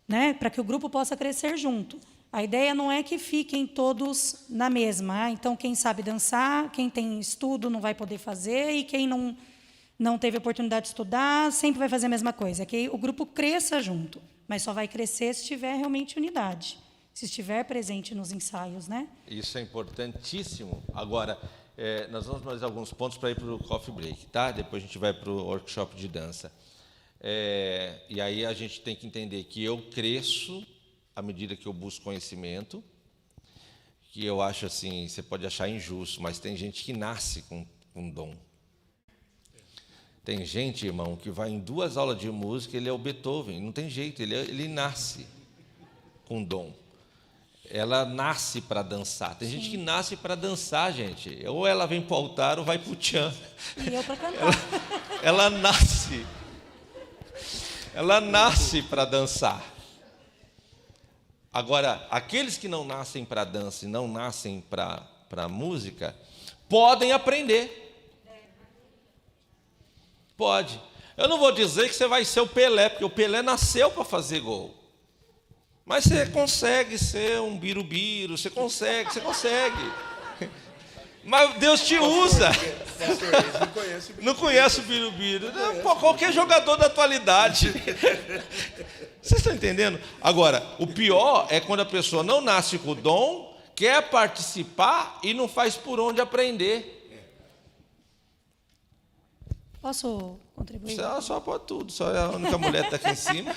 né? Para que o grupo possa crescer junto. A ideia não é que fiquem todos na mesma. Então, quem sabe dançar, quem tem estudo não vai poder fazer, e quem não teve oportunidade de estudar sempre vai fazer a mesma coisa. É que o grupo cresça junto, mas só vai crescer se tiver realmente unidade, se estiver presente nos ensaios, né? Isso é importantíssimo. Agora, nós vamos mais alguns pontos para ir para o coffee break, tá? Depois a gente vai para o workshop de dança. E aí a gente tem que entender que eu cresço à medida que eu busco conhecimento, que eu acho assim, você pode achar injusto, mas tem gente que nasce com dom. Tem gente, irmão, que vai em 2 aulas de música, ele é o Beethoven, não tem jeito, ele nasce com dom. Ela nasce para dançar. Tem gente que nasce para dançar, gente. Ou ela vem para o altar ou vai para o tchan. E eu para cantar. Ela nasce. Ela nasce para dançar. Agora, aqueles que não nascem para dança e não nascem para música, podem aprender. Pode. Eu não vou dizer que você vai ser o Pelé, porque o Pelé nasceu para fazer gol. Mas você consegue ser um birubiru, você consegue. Mas Deus te usa. Não conhece o birubiru. Qualquer jogador da atualidade. Vocês estão entendendo? Agora, o pior é quando a pessoa não nasce com o dom, quer participar e não faz por onde aprender. Posso contribuir? Só pode tudo, só é a única mulher que está aqui em cima.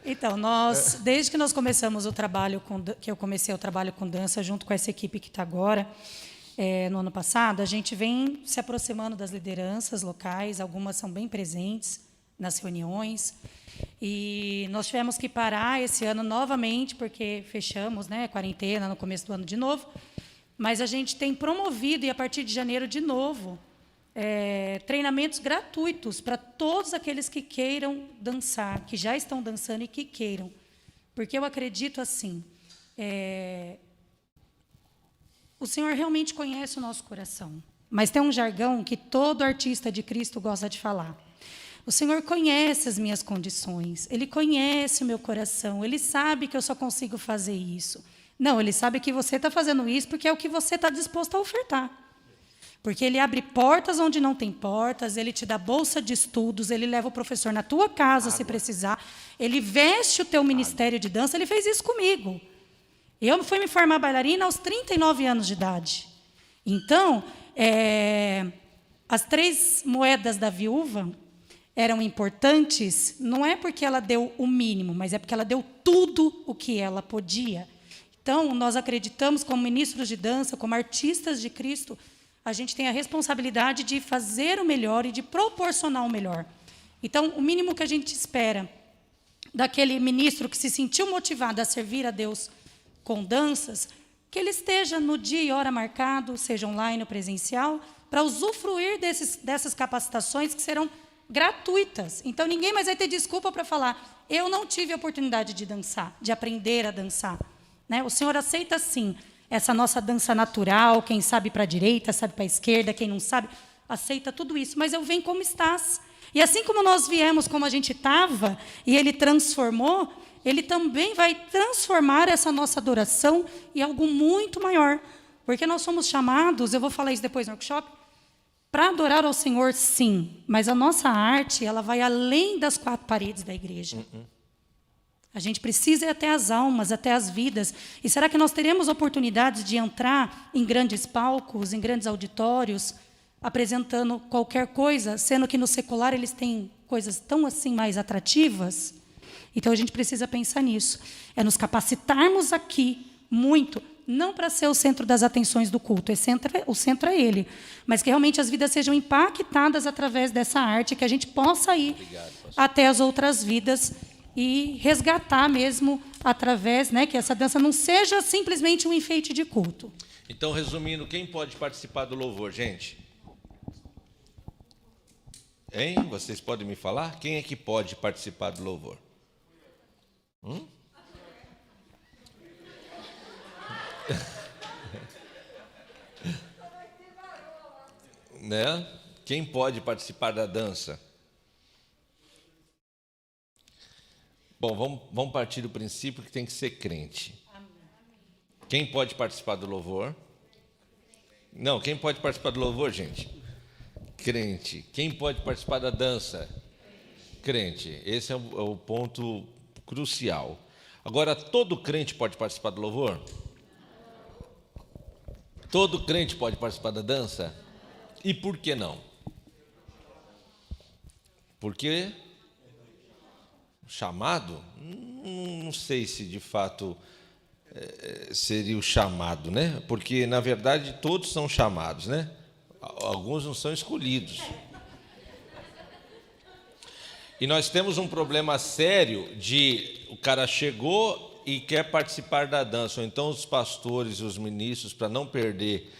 Então, desde que nós começamos o trabalho que eu comecei o trabalho com dança junto com essa equipe que está agora, no ano passado, a gente vem se aproximando das lideranças locais, algumas são bem presentes nas reuniões, e nós tivemos que parar esse ano novamente, porque fechamos, né, a quarentena no começo do ano de novo, mas a gente tem promovido, e a partir de janeiro de novo, treinamentos gratuitos para todos aqueles que queiram dançar, que já estão dançando e que queiram. Porque eu acredito assim, o Senhor realmente conhece o nosso coração, mas tem um jargão que todo artista de Cristo gosta de falar. O Senhor conhece as minhas condições, Ele conhece o meu coração, Ele sabe que eu só consigo fazer isso. Não, Ele sabe que você está fazendo isso porque é o que você está disposto a ofertar. Porque Ele abre portas onde não tem portas, Ele te dá bolsa de estudos, Ele leva o professor na tua casa se precisar, Ele veste o teu ministério de dança, Ele fez isso comigo. Eu fui me formar bailarina aos 39 anos de idade. Então, as 3 moedas da viúva eram importantes, não é porque ela deu o mínimo, mas é porque ela deu tudo o que ela podia. Então, nós acreditamos, como ministros de dança, como artistas de Cristo, a gente tem a responsabilidade de fazer o melhor e de proporcionar o melhor. Então, o mínimo que a gente espera daquele ministro que se sentiu motivado a servir a Deus com danças, que ele esteja no dia e hora marcado, seja online ou presencial, para usufruir dessas capacitações que serão gratuitas. Então, ninguém mais vai ter desculpa para falar, eu não tive a oportunidade de dançar, de aprender a dançar. Né? O Senhor aceita, sim, essa nossa dança natural, quem sabe para a direita, sabe para a esquerda, quem não sabe, aceita tudo isso. Mas eu venho como estás. E assim como nós viemos como a gente estava, e Ele transformou, Ele também vai transformar essa nossa adoração em algo muito maior. Porque nós somos chamados, eu vou falar isso depois no workshop, Para adorar ao Senhor, sim, mas a nossa arte, ela vai além das 4 paredes da igreja. A gente precisa ir até as almas, até as vidas. E será que nós teremos oportunidades de entrar em grandes palcos, em grandes auditórios, apresentando qualquer coisa, sendo que no secular eles têm coisas tão assim mais atrativas? Então a gente precisa pensar nisso. É nos capacitarmos aqui muito, não para ser o centro das atenções do culto, o centro é ele, mas que realmente as vidas sejam impactadas através dessa arte, que a gente possa ir até as outras vidas e resgatar mesmo através, né, que essa dança não seja simplesmente um enfeite de culto. Então, resumindo, quem pode participar do louvor, gente? Hein? Vocês podem me falar? Quem é que pode participar do louvor? Né? Quem pode participar da dança? Bom, vamos partir do princípio que tem que ser crente. Quem pode participar do louvor? Não, quem pode participar do louvor, gente? Crente. Quem pode participar da dança? Crente. Esse é o ponto crucial. Agora, todo crente pode participar do louvor? Todo crente pode participar da dança? E por que não? Porque chamado? Não sei se de fato seria o chamado, né? Porque, na verdade, todos são chamados, né? Alguns não são escolhidos. E nós temos um problema sério de o cara chegou e quer participar da dança, ou então os pastores, os ministros, para não perder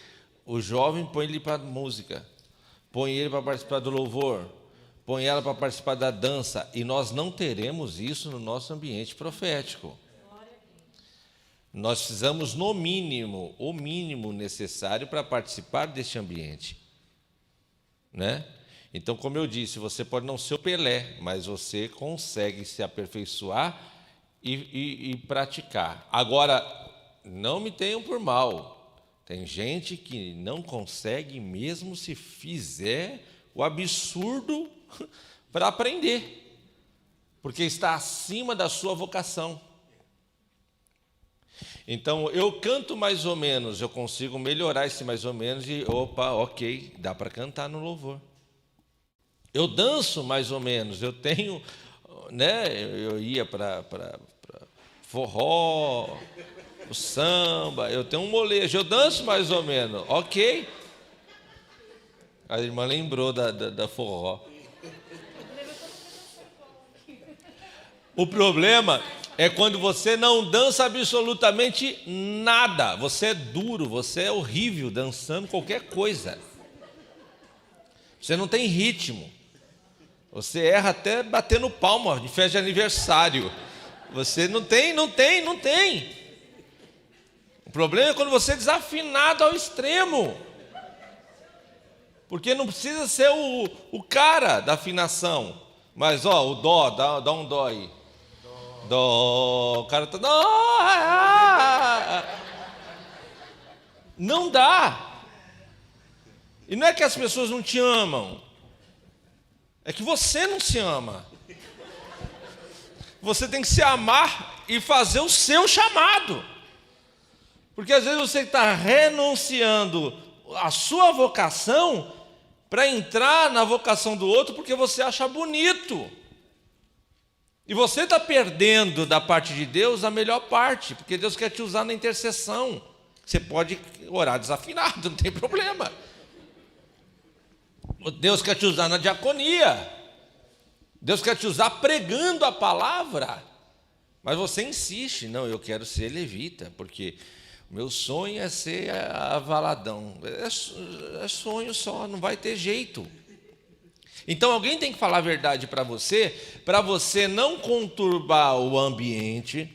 o jovem, põe ele para a música, põe ele para participar do louvor, põe ela para participar da dança, e nós não teremos isso no nosso ambiente profético. Nós precisamos, no mínimo, o mínimo necessário para participar deste ambiente, né? Então, como eu disse, você pode não ser o Pelé, mas você consegue se aperfeiçoar e praticar. Agora, não me tenham por mal. Tem gente que não consegue mesmo se fizer o absurdo para aprender, porque está acima da sua vocação. Então, eu canto mais ou menos, eu consigo melhorar esse mais ou menos e, opa, ok, dá para cantar no louvor. Eu danço mais ou menos, eu tenho, né, eu ia para forró, o samba, eu tenho um molejo, eu danço mais ou menos, ok. A irmã lembrou da forró. O problema é quando você não dança absolutamente nada, você é duro, você é horrível dançando qualquer coisa. Você não tem ritmo. Você erra até batendo palma de festa de aniversário. Você não tem. O problema é quando você é desafinado ao extremo. Porque não precisa ser o cara da afinação. Mas, ó, o dó, dá um dó aí. Dó, o cara tá... Não dá. E não é que as pessoas não te amam. É que você não se ama. Você tem que se amar e fazer o seu chamado. Porque às vezes você está renunciando a sua vocação para entrar na vocação do outro porque você acha bonito. E você está perdendo da parte de Deus a melhor parte, porque Deus quer te usar na intercessão. Você pode orar desafinado, não tem problema. Deus quer te usar na diaconia. Deus quer te usar pregando a palavra. Mas você insiste, não, eu quero ser levita, porque o meu sonho é ser avaladão. É sonho só, não vai ter jeito. Então alguém tem que falar a verdade para você não conturbar o ambiente,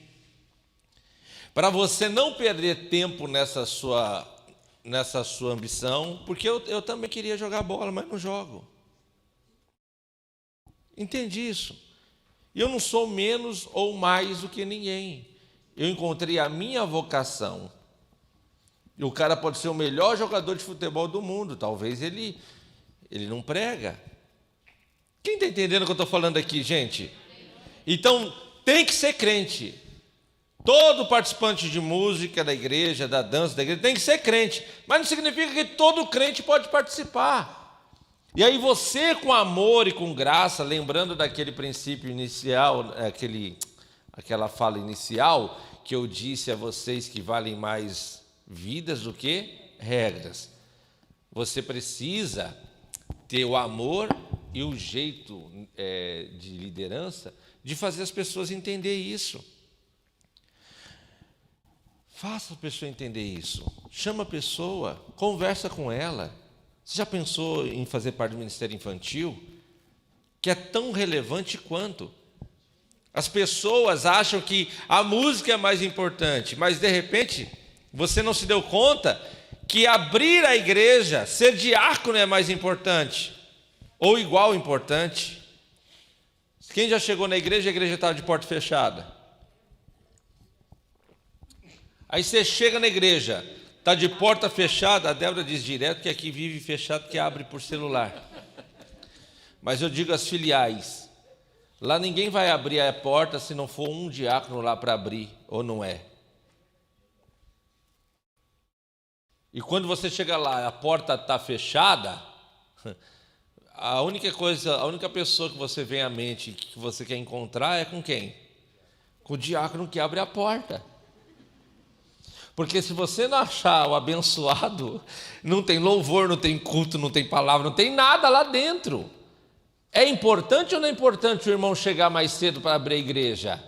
para você não perder tempo nessa sua ambição, porque eu também queria jogar bola, mas não jogo. Entendi isso. E eu não sou menos ou mais do que ninguém. Eu encontrei a minha vocação. E o cara pode ser o melhor jogador de futebol do mundo. Talvez ele ele não prega. Quem está entendendo o que eu estou falando aqui, gente? Então, tem que ser crente. Todo participante de música da igreja, da dança da igreja, tem que ser crente. Mas não significa que todo crente pode participar. E aí você, com amor e com graça, lembrando daquele princípio inicial, aquela fala inicial, que eu disse a vocês que valem mais vidas do que regras. Você precisa ter o amor e o jeito de liderança de fazer as pessoas entender isso. Faça a pessoa entender isso. Chama a pessoa, conversa com ela. Você já pensou em fazer parte do Ministério Infantil? Que é tão relevante quanto. As pessoas acham que a música é mais importante, mas de repente você não se deu conta que abrir a igreja, ser diácono é mais importante, ou igual importante. Quem já chegou na igreja, a igreja estava de porta fechada. Aí você chega na igreja, está de porta fechada, a Débora diz direto que aqui vive fechado, que abre por celular. Mas eu digo as filiais, lá ninguém vai abrir a porta se não for um diácono lá para abrir, ou não é? E quando você chega lá, a porta está fechada, a única pessoa que você vem à mente, que você quer encontrar é com quem? Com o diácono que abre a porta. Porque se você não achar o abençoado, não tem louvor, não tem culto, não tem palavra, não tem nada lá dentro. É importante ou não é importante o irmão chegar mais cedo para abrir a igreja?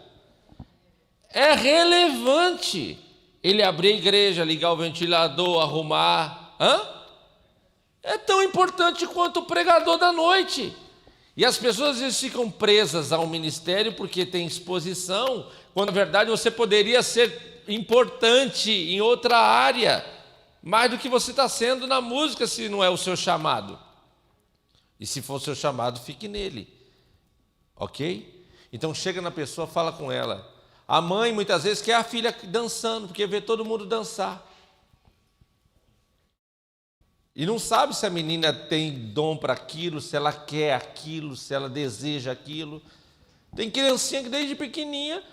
É relevante ele abrir a igreja, ligar o ventilador, arrumar. É tão importante quanto o pregador da noite. E as pessoas às vezes ficam presas ao ministério porque tem exposição, quando na verdade você poderia ser importante em outra área, mais do que você está sendo na música, se não é o seu chamado. E se for o seu chamado, fique nele. Ok? Então chega na pessoa, fala com ela. A mãe muitas vezes quer a filha dançando, porque vê todo mundo dançar. E não sabe se a menina tem dom para aquilo, se ela quer aquilo, se ela deseja aquilo. Tem criancinha que desde pequenininha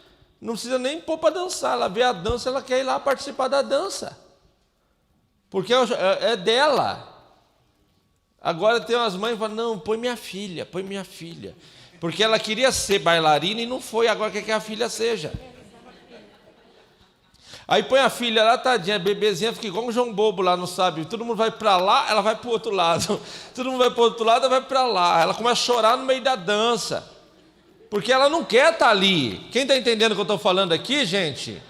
não precisa nem pôr para dançar. Ela vê a dança, ela quer ir lá participar da dança. Porque é dela. Agora tem umas mães que falam, não, põe minha filha. Porque ela queria ser bailarina e não foi, agora quer que a filha seja. Aí põe a filha lá, tadinha, bebezinha, fica igual um João Bobo lá, não sabe? Todo mundo vai para lá, ela vai para o outro lado. Todo mundo vai para o outro lado, ela vai para lá. Ela começa a chorar no meio da dança. Porque ela não quer estar ali. Quem está entendendo o que eu estou falando aqui, gente?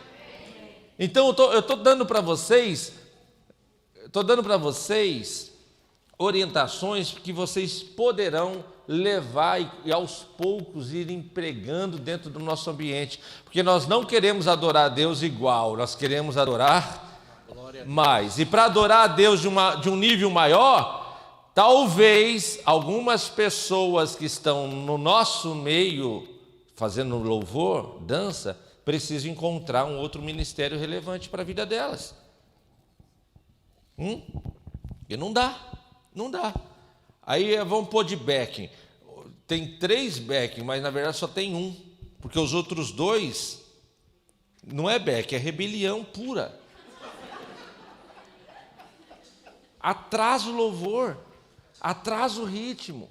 Então eu estou dando para vocês, orientações que vocês poderão levar e aos poucos ir empregando dentro do nosso ambiente. Porque nós não queremos adorar a Deus igual, nós queremos adorar mais. E para adorar a Deus de um nível maior, talvez algumas pessoas que estão no nosso meio, fazendo louvor, dança, precisam encontrar um outro ministério relevante para a vida delas. Porque não dá. Aí vamos pôr de backing. Tem 3 backing, mas na verdade só tem um. Porque os outros 2 não é backing, é rebelião pura. Atrasa o louvor, atrasa o ritmo.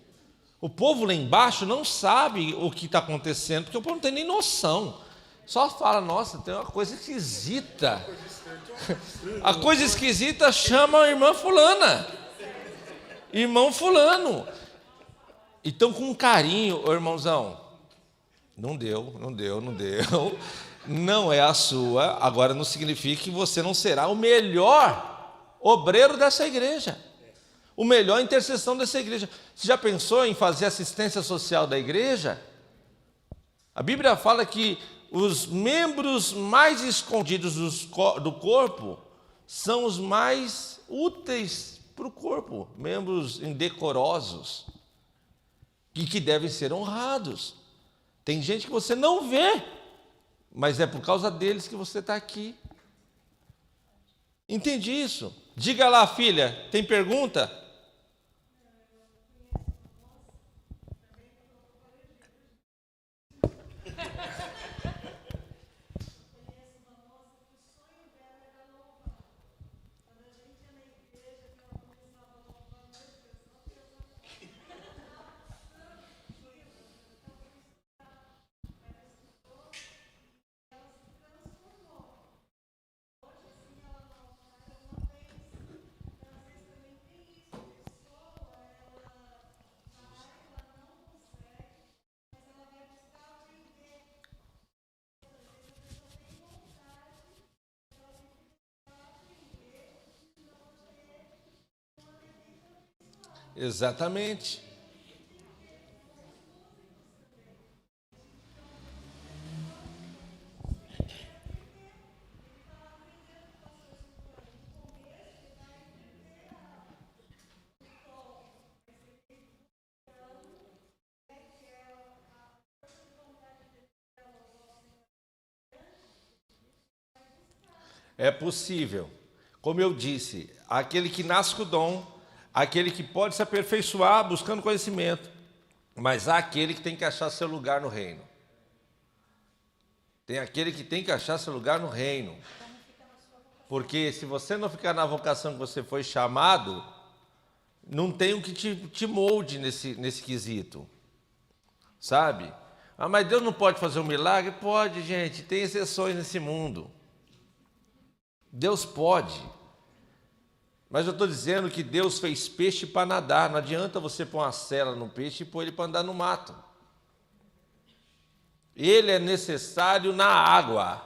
O povo lá embaixo não sabe o que está acontecendo, porque o povo não tem nem noção. Só fala, nossa, tem uma coisa esquisita. A coisa esquisita chama a irmã fulana. Irmão fulano. Então, com carinho, ô irmãozão, não deu. Não é a sua, agora não significa que você não será o melhor obreiro dessa igreja. O melhor intercessão dessa igreja. Você já pensou em fazer assistência social da igreja? A Bíblia fala que os membros mais escondidos do corpo são os mais úteis para o corpo, membros indecorosos e que devem ser honrados. Tem gente que você não vê, mas é por causa deles que você está aqui. Entende isso? Diga lá, filha, tem pergunta? Exatamente. É possível. Como eu disse, aquele que nasce com o dom, aquele que pode se aperfeiçoar buscando conhecimento, mas há aquele que tem que achar seu lugar no reino. Tem aquele que tem que achar seu lugar no reino. Porque se você não ficar na vocação que você foi chamado, não tem o que te molde nesse quesito. Sabe? Ah, mas Deus não pode fazer um milagre? Pode, gente. Tem exceções nesse mundo. Deus pode. Mas eu estou dizendo que Deus fez peixe para nadar. Não adianta você pôr uma sela no peixe e pôr ele para andar no mato. Ele é necessário na água.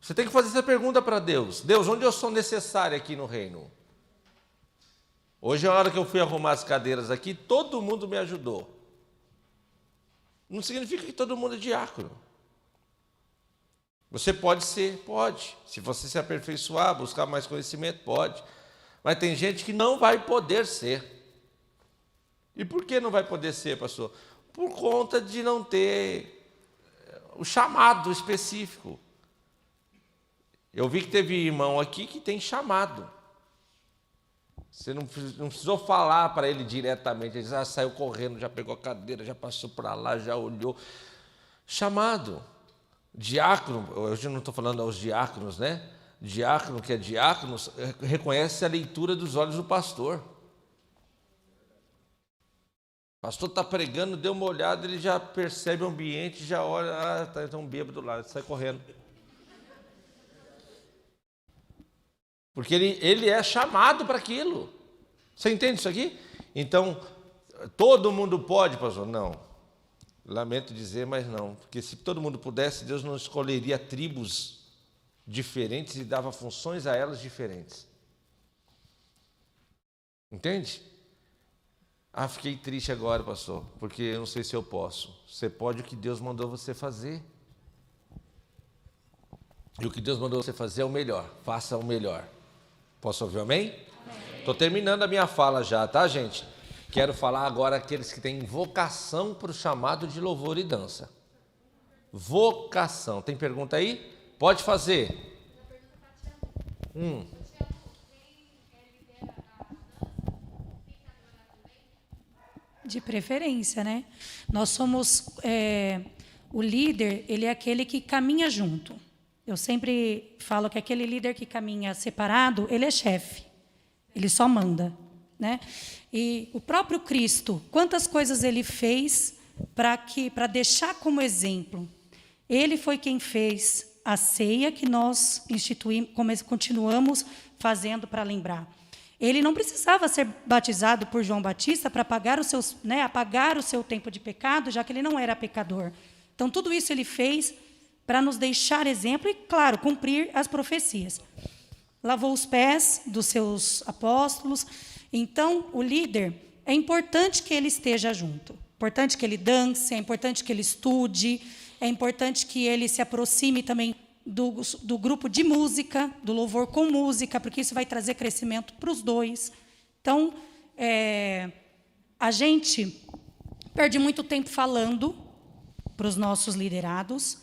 Você tem que fazer essa pergunta para Deus. Deus, onde eu sou necessário aqui no reino? Hoje, a hora que eu fui arrumar as cadeiras aqui, todo mundo me ajudou. Não significa que todo mundo é diácono. Você pode ser, pode. Se você se aperfeiçoar, buscar mais conhecimento, pode. Mas tem gente que não vai poder ser. E por que não vai poder ser, pastor? Por conta de não ter o chamado específico. Eu vi que teve irmão aqui que tem chamado. Você não precisou falar para ele diretamente. Ele já saiu correndo, já pegou a cadeira, já passou para lá, já olhou. Chamado. Diácono, hoje eu não estou falando aos diáconos, né? Diácono que é diácono, reconhece a leitura dos olhos do pastor. O pastor está pregando, deu uma olhada, ele já percebe o ambiente, já olha, está um bêbado lá, sai correndo. Porque ele é chamado para aquilo. Você entende isso aqui? Então, todo mundo pode, pastor? Não. Lamento dizer, mas não. Porque se todo mundo pudesse, Deus não escolheria tribos diferentes e dava funções a elas diferentes. Entende? Ah, fiquei triste agora, pastor, porque eu não sei se eu posso. Você pode o que Deus mandou você fazer. E o que Deus mandou você fazer é o melhor. Faça o melhor. Posso ouvir amém? Estou terminando a minha fala já, tá, gente? Quero falar agora aqueles que têm vocação para o chamado de louvor e dança. Vocação. Tem pergunta aí? Pode fazer. De preferência, né? Nós somos... o líder, ele é aquele que caminha junto. Eu sempre falo que aquele líder que caminha separado, ele é chefe. Ele só manda, né? E o próprio Cristo, quantas coisas ele fez para deixar como exemplo? Ele foi quem fez a ceia que nós instituímos, continuamos fazendo para lembrar. Ele não precisava ser batizado por João Batista para apagar o seu tempo de pecado, já que ele não era pecador. Então, tudo isso ele fez para nos deixar exemplo e, claro, cumprir as profecias. Lavou os pés dos seus apóstolos. Então, o líder, é importante que ele esteja junto. É importante que ele dance, é importante que ele estude, é importante que ele se aproxime também do grupo de música, do louvor com música, porque isso vai trazer crescimento para os dois. Então, a gente perde muito tempo falando para os nossos liderados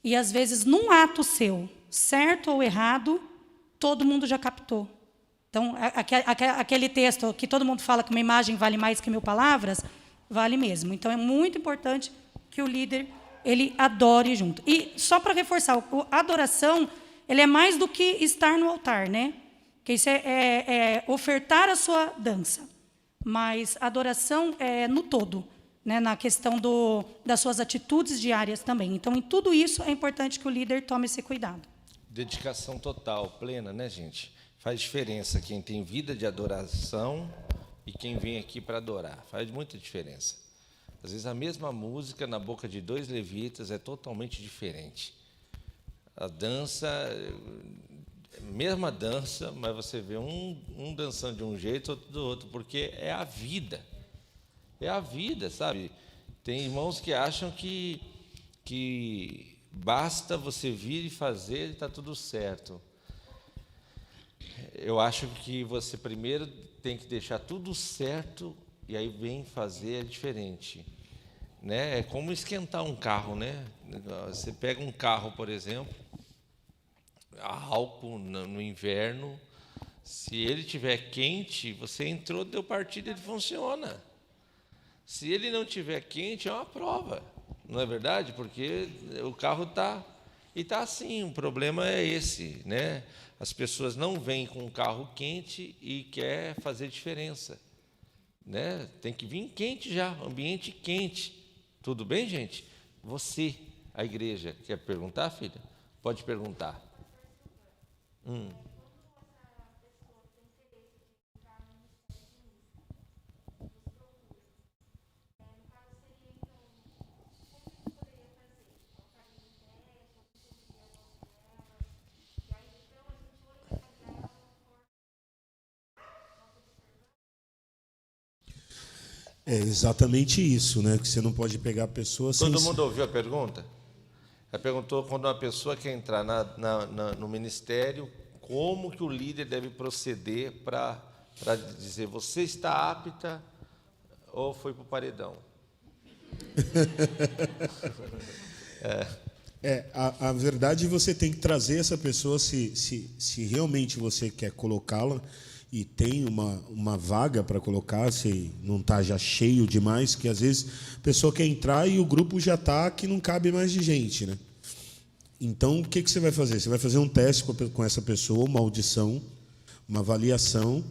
e, às vezes, num ato seu, certo ou errado, todo mundo já captou. Então, aquele texto que todo mundo fala que uma imagem vale mais que 1000 palavras, vale mesmo. Então, é muito importante que o líder ele adore junto. E só para reforçar, a adoração ele é mais do que estar no altar, né? Que isso é ofertar a sua dança. Mas a adoração é no todo, né? Na questão das suas atitudes diárias também. Então, em tudo isso, é importante que o líder tome esse cuidado. Dedicação total, plena, né, gente? Faz diferença quem tem vida de adoração e quem vem aqui para adorar. Faz muita diferença. Às vezes a mesma música na boca de 2 levitas é totalmente diferente. A dança mesma dança, mas você vê um dançando de um jeito, outro do outro, porque é a vida. É a vida, sabe? Tem irmãos que acham que basta você vir e fazer e está tudo certo. Eu acho que você primeiro tem que deixar tudo certo e aí vem fazer é diferente. Né? É como esquentar um carro, né? Você pega um carro, por exemplo, a álcool no inverno, se ele estiver quente, você entrou, deu partida, ele funciona. Se ele não estiver quente, é uma prova, não é verdade? Porque o carro está... E está assim, o problema é esse, né? As pessoas não vêm com um carro quente e quer fazer diferença. Né? Tem que vir quente já, ambiente quente. Tudo bem, gente? Você, a igreja, quer perguntar, filha? Pode perguntar. É exatamente isso, né? Que você não pode pegar a pessoa sem... Todo mundo ouviu a pergunta? Ela perguntou quando uma pessoa quer entrar no ministério, como que o líder deve proceder para dizer você está apta ou foi para o paredão? A verdade, você tem que trazer essa pessoa, se realmente você quer colocá-la e tem uma vaga para colocar, se não está já cheio demais, que às vezes a pessoa quer entrar e o grupo já está que não cabe mais de gente, né? Então, o que você vai fazer? Você vai fazer um teste com essa pessoa, uma audição, uma avaliação,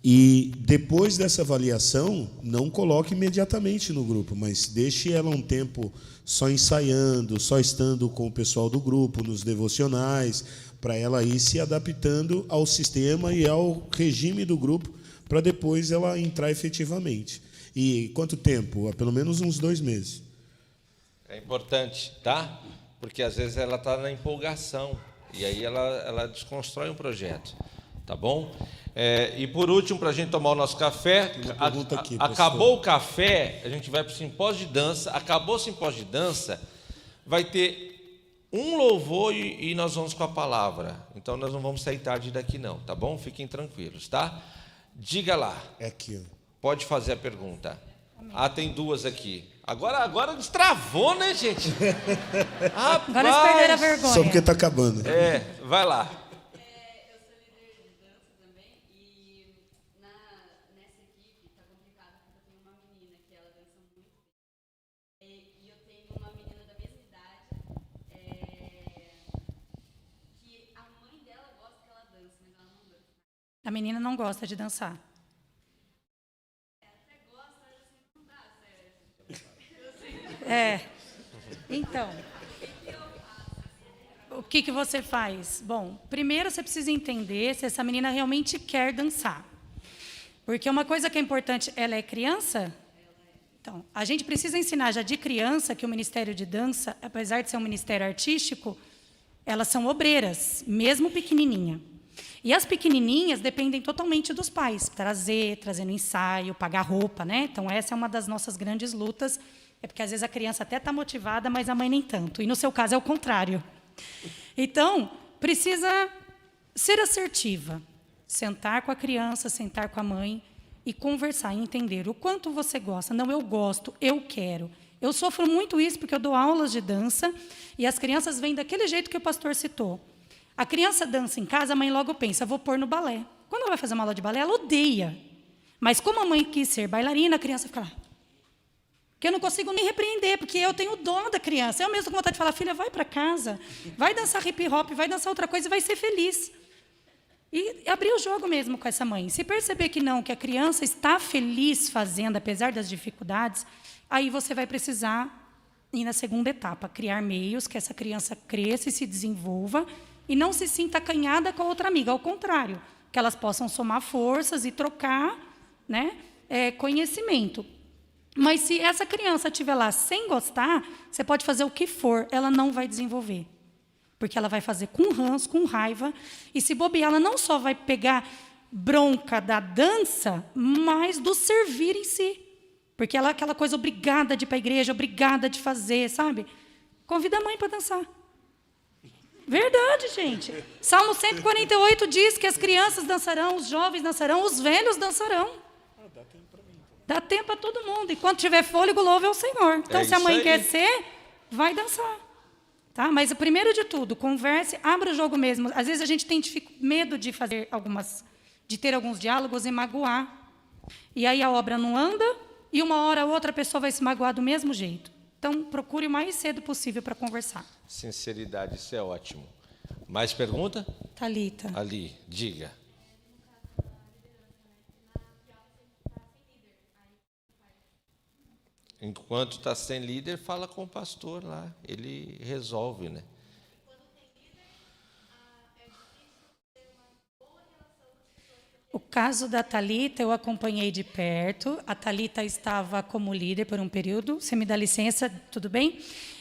e depois dessa avaliação, não coloque imediatamente no grupo, mas deixe ela um tempo só ensaiando, só estando com o pessoal do grupo, nos devocionais, para ela ir se adaptando ao sistema e ao regime do grupo, para depois ela entrar efetivamente. E quanto tempo? Pelo menos uns 2 meses. É importante, tá? Porque às vezes ela está na empolgação e aí ela desconstrói um projeto, tá bom? E por último, para a gente tomar o nosso café, acabou o café, a gente vai para o simpósio de dança. Acabou o simpósio de dança, vai ter um louvor e nós vamos com a palavra. Então nós não vamos sair tarde daqui não, tá bom? Fiquem tranquilos, tá? Diga lá. É aqui. Pode fazer a pergunta. Tem 2 aqui. Agora destravou, né, gente? Rapaz, agora eles perderam a vergonha. Só porque está acabando. Vai lá. Eu sou líder de dança também e nessa equipe está complicado porque eu tenho uma menina que ela dança muito bem. E eu tenho uma menina da mesma idade que a mãe dela gosta que ela dance, mas ela não dança. A menina não gosta de dançar. Então, o que você faz? Bom, primeiro você precisa entender se essa menina realmente quer dançar. Porque uma coisa que é importante, ela é criança? Então, a gente precisa ensinar já de criança que o Ministério de Dança, apesar de ser um ministério artístico, elas são obreiras, mesmo pequenininha. E as pequenininhas dependem totalmente dos pais, trazendo ensaio, pagar roupa, né? Então, essa é uma das nossas grandes lutas. É porque, às vezes, a criança até está motivada, mas a mãe nem tanto. E, no seu caso, é o contrário. Então, precisa ser assertiva. Sentar com a criança, sentar com a mãe e conversar, entender o quanto você gosta. Não, eu gosto, eu quero. Eu sofro muito isso porque eu dou aulas de dança e as crianças vêm daquele jeito que o pastor citou. A criança dança em casa, a mãe logo pensa, vou pôr no balé. Quando ela vai fazer uma aula de balé, ela odeia. Mas como a mãe quis ser bailarina, a criança fica lá. Que eu não consigo nem repreender, porque eu tenho dó da criança. Eu mesmo com vontade de falar, filha, vai para casa, vai dançar hip-hop, vai dançar outra coisa e vai ser feliz. E abrir o jogo mesmo com essa mãe. Se perceber que não, que a criança está feliz fazendo, apesar das dificuldades, aí você vai precisar ir na segunda etapa, criar meios que essa criança cresça e se desenvolva e não se sinta acanhada com a outra amiga. Ao contrário, que elas possam somar forças e trocar, né, conhecimento. Mas se essa criança estiver lá sem gostar, você pode fazer o que for, ela não vai desenvolver. Porque ela vai fazer com ranço, com raiva, e se bobear, ela não só vai pegar bronca da dança, mas do servir em si. Porque ela é aquela coisa obrigada de ir para a igreja, obrigada de fazer, sabe? Convida a mãe para dançar. Verdade, gente. Salmo 148 diz que as crianças dançarão, os jovens dançarão, os velhos dançarão. Dá tempo para todo mundo. E quando tiver fôlego, louve ao Senhor. Então, se a mãe quer ser, vai dançar. Tá? Mas, primeiro de tudo, converse, abra o jogo mesmo. Às vezes a gente tem medo de fazer de ter alguns diálogos e magoar. E aí a obra não anda, e uma hora ou outra pessoa vai se magoar do mesmo jeito. Então, procure o mais cedo possível para conversar. Sinceridade, isso é ótimo. Mais pergunta? Thalita. Ali, diga. Enquanto está sem líder, fala com o pastor lá. Ele resolve, né? O caso da Thalita, eu acompanhei de perto. A Thalita estava como líder por um período. Você me dá licença, tudo bem?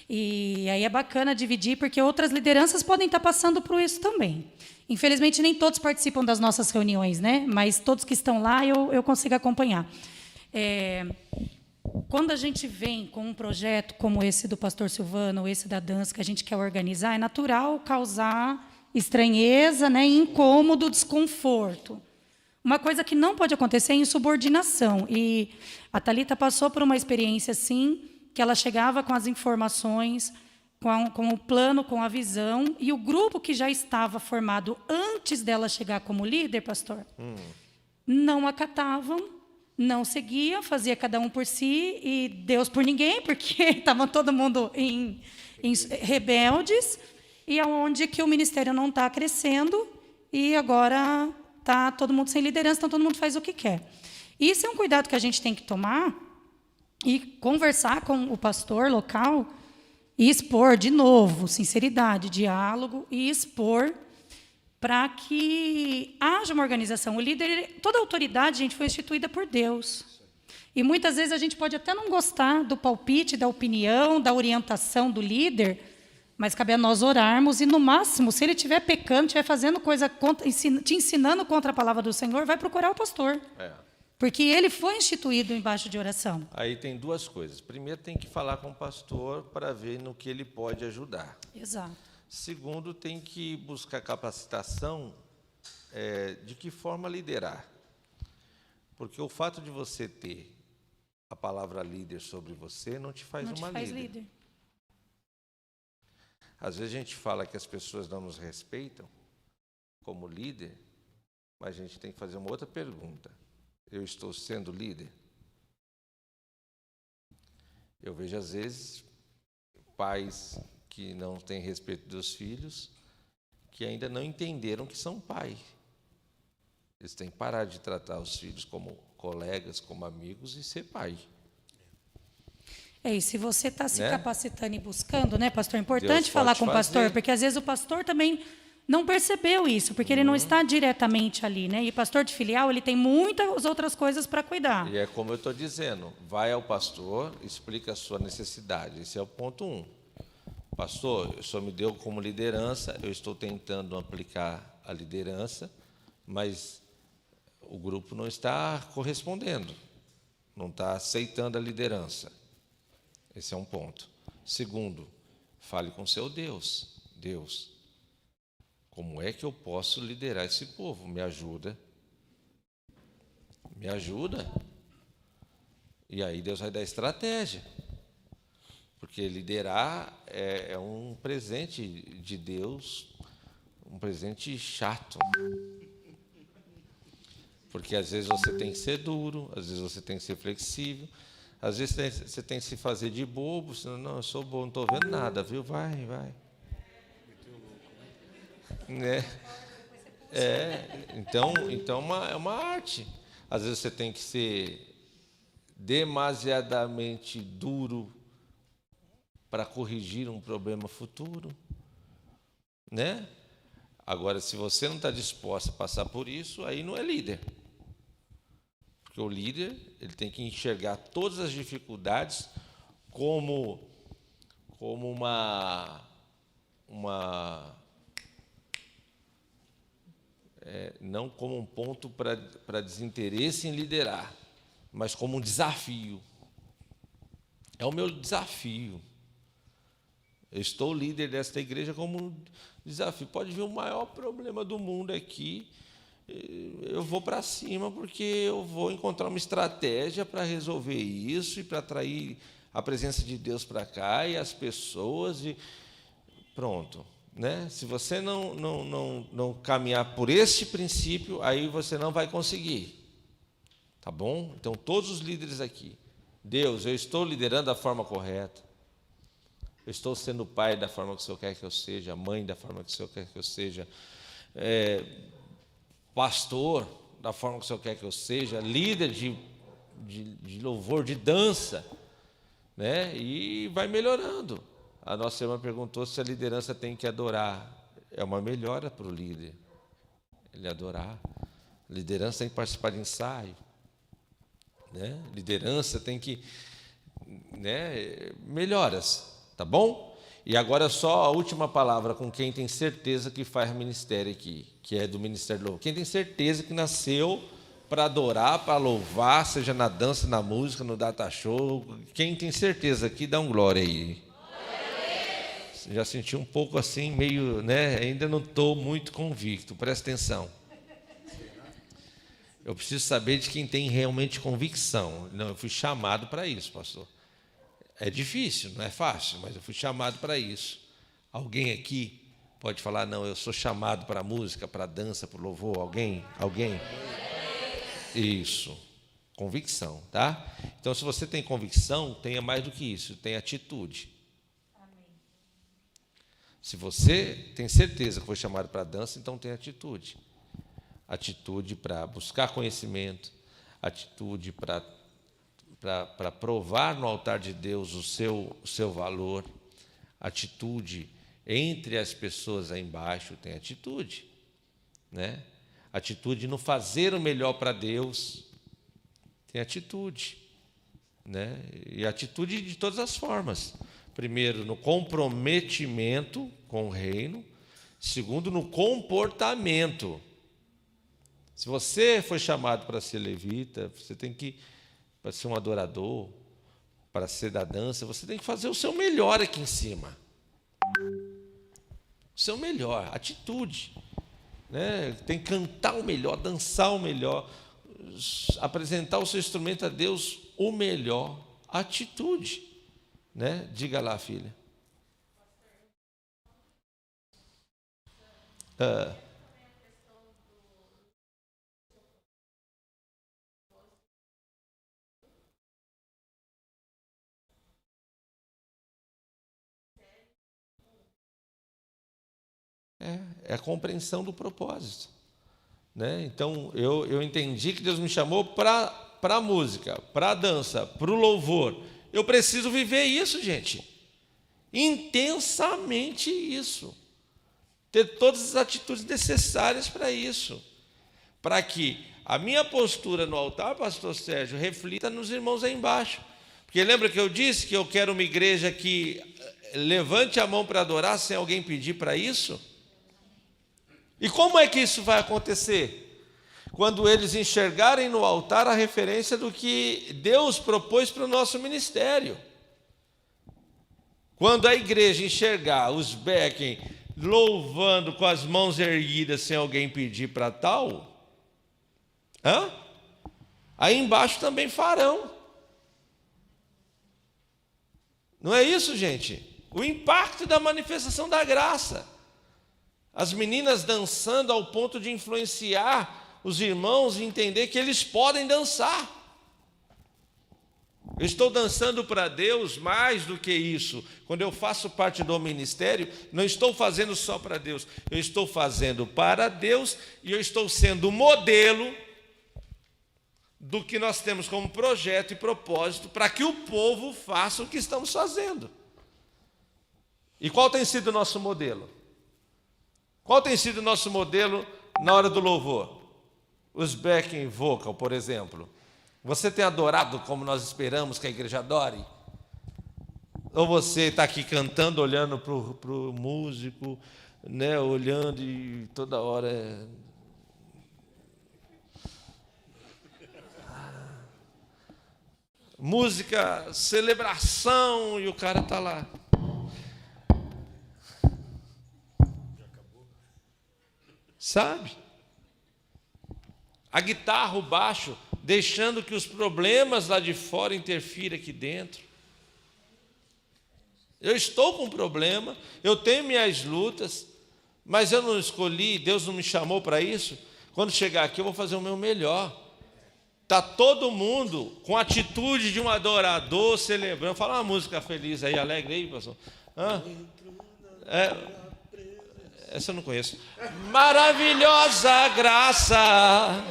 E aí é bacana dividir, porque outras lideranças podem estar passando por isso também. Infelizmente, nem todos participam das nossas reuniões, né? Mas todos que estão lá, eu consigo acompanhar. Quando a gente vem com um projeto como esse do pastor Silvano, ou esse da dança, que a gente quer organizar, é natural causar estranheza, né, incômodo, desconforto. Uma coisa que não pode acontecer é insubordinação. E a Thalita passou por uma experiência assim, que ela chegava com as informações, com o plano, com a visão, e o grupo que já estava formado antes dela chegar como líder, pastor, não acatavam, não seguia, fazia cada um por si e Deus por ninguém, porque estavam todo mundo em rebeldes, e aonde que o ministério não está crescendo, e agora está todo mundo sem liderança, então todo mundo faz o que quer. Isso é um cuidado que a gente tem que tomar e conversar com o pastor local e expor, de novo, sinceridade, diálogo e expor para que haja uma organização. O líder, toda autoridade, gente, foi instituída por Deus. E muitas vezes a gente pode até não gostar do palpite, da opinião, da orientação do líder, mas cabe a nós orarmos e, no máximo, se ele estiver pecando, estiver fazendo coisa contra, te ensinando contra a palavra do Senhor, vai procurar o pastor. Porque ele foi instituído embaixo de oração. Aí tem duas coisas. Primeiro, tem que falar com o pastor para ver no que ele pode ajudar. Exato. Segundo, tem que buscar capacitação de que forma liderar. Porque o fato de você ter a palavra líder sobre você não te faz uma líder. Às vezes a gente fala que as pessoas não nos respeitam como líder, mas a gente tem que fazer uma outra pergunta. Eu estou sendo líder? Eu vejo, às vezes, pais que não têm respeito dos filhos, que ainda não entenderam que são pai. Eles têm que parar de tratar os filhos como colegas, como amigos e ser pai. E se você está se capacitando e buscando, né, pastor? É importante falar com o pastor, porque às vezes o pastor também não percebeu isso, porque ele não está diretamente ali, né? E pastor de filial, ele tem muitas outras coisas para cuidar. E é como eu estou dizendo, vai ao pastor, explica a sua necessidade. Esse é o ponto 1. Pastor, o senhor me deu como liderança, eu estou tentando aplicar a liderança, mas o grupo não está correspondendo, não está aceitando a liderança. Esse é um ponto. Segundo, fale com seu Deus. Deus, como é que eu posso liderar esse povo? Me ajuda. Me ajuda. E aí Deus vai dar estratégia. Porque liderar é um presente de Deus, um presente chato. Porque às vezes você tem que ser duro, às vezes você tem que ser flexível, às vezes você tem que se fazer de bobo, senão, não, eu sou bobo, não estou vendo nada, viu? Vai. Né? Então é uma arte. Às vezes você tem que ser demasiadamente duro para corrigir um problema futuro, né? Agora, se você não está disposto a passar por isso, aí não é líder. Porque o líder, ele tem que enxergar todas as dificuldades como não como um ponto para desinteresse em liderar, mas como um desafio. É o meu desafio. Eu estou líder desta igreja como um desafio. Pode vir o maior problema do mundo aqui, eu vou para cima, porque eu vou encontrar uma estratégia para resolver isso e para atrair a presença de Deus para cá e as pessoas. E pronto. Né? Se você não caminhar por esse princípio, aí você não vai conseguir. Tá bom? Então, todos os líderes aqui, Deus, eu estou liderando da forma correta. Eu estou sendo pai da forma que o Senhor quer que eu seja, mãe da forma que o Senhor quer que eu seja, pastor da forma que o Senhor quer que eu seja, líder de louvor, de dança, né? E vai melhorando. A nossa irmã perguntou se a liderança tem que adorar. É uma melhora para o líder, ele adorar. A liderança tem que participar de ensaio, né? Liderança tem que, né? Melhoras, tá bom? E agora só a última palavra com quem tem certeza que faz ministério aqui, que é do Ministério do Louvor. Quem tem certeza que nasceu para adorar, para louvar, seja na dança, na música, no data show. Quem tem certeza aqui, dá um glória aí. Já senti um pouco assim, meio, né? Ainda não estou muito convicto, presta atenção. Eu preciso saber de quem tem realmente convicção. Não, eu fui chamado para isso, pastor. É difícil, não é fácil, mas eu fui chamado para isso. Alguém aqui pode falar, não, eu sou chamado para a música, para a dança, para o louvor? Alguém? Alguém? Isso. Convicção, tá? Então, se você tem convicção, tenha mais do que isso, tenha atitude. Se você tem certeza que foi chamado para a dança, então tem atitude. Atitude para buscar conhecimento, atitude para provar no altar de Deus o seu valor, atitude entre as pessoas aí embaixo, tem atitude, né? Atitude no fazer o melhor para Deus, tem atitude, né? E atitude de todas as formas. Primeiro, no comprometimento com o reino. Segundo, no comportamento. Se você foi chamado para ser levita, você tem que, para ser um adorador, para ser da dança, você tem que fazer o seu melhor aqui em cima. O seu melhor, atitude. Né? Tem que cantar o melhor, dançar o melhor, apresentar o seu instrumento a Deus o melhor, atitude. Né? Diga lá, filha. É a compreensão do propósito. Né? Então, eu entendi que Deus me chamou para a música, para a dança, para o louvor. Eu preciso viver isso, gente. Intensamente isso. Ter todas as atitudes necessárias para isso. Para que a minha postura no altar, pastor Sérgio, reflita nos irmãos aí embaixo. Porque lembra que eu disse que eu quero uma igreja que levante a mão para adorar sem alguém pedir para isso? E como é que isso vai acontecer? Quando eles enxergarem no altar a referência do que Deus propôs para o nosso ministério. Quando a igreja enxergar os backing louvando com as mãos erguidas sem alguém pedir para tal, aí embaixo também farão. Não é isso, gente? O impacto da manifestação da graça. As meninas dançando ao ponto de influenciar os irmãos e entender que eles podem dançar. Eu estou dançando para Deus mais do que isso. Quando eu faço parte do ministério, não estou fazendo só para Deus. Eu estou fazendo para Deus e eu estou sendo modelo do que nós temos como projeto e propósito para que o povo faça o que estamos fazendo. E qual tem sido o nosso modelo? Qual tem sido o nosso modelo na hora do louvor? Os backing vocal, por exemplo. Você tem adorado como nós esperamos que a igreja adore? Ou você está aqui cantando, olhando para o músico, né, olhando e toda hora... Música, celebração, e o cara está lá. Sabe? A guitarra, o baixo, deixando que os problemas lá de fora interfiram aqui dentro. Eu estou com um problema, eu tenho minhas lutas, mas eu não escolhi, Deus não me chamou para isso. Quando chegar aqui, eu vou fazer o meu melhor. Está todo mundo com a atitude de um adorador, celebrando. Fala uma música feliz aí, alegre aí, pastor. Essa eu não conheço. Maravilhosa graça.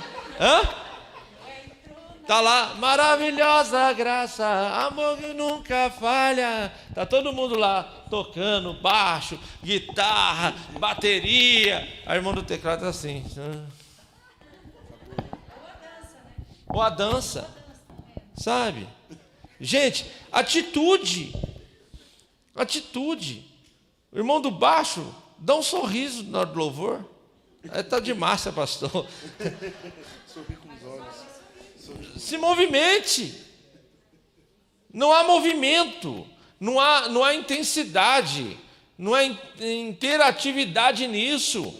Está lá, maravilhosa graça, amor que nunca falha. Está todo mundo lá, tocando baixo, guitarra, bateria. A irmã do teclado está assim. Ou a dança, sabe? Gente, atitude. O irmão do baixo dá um sorriso na hora do louvor. Está de massa, pastor. Sorri com os olhos. Se movimente. Não há movimento, não há intensidade, não há interatividade nisso,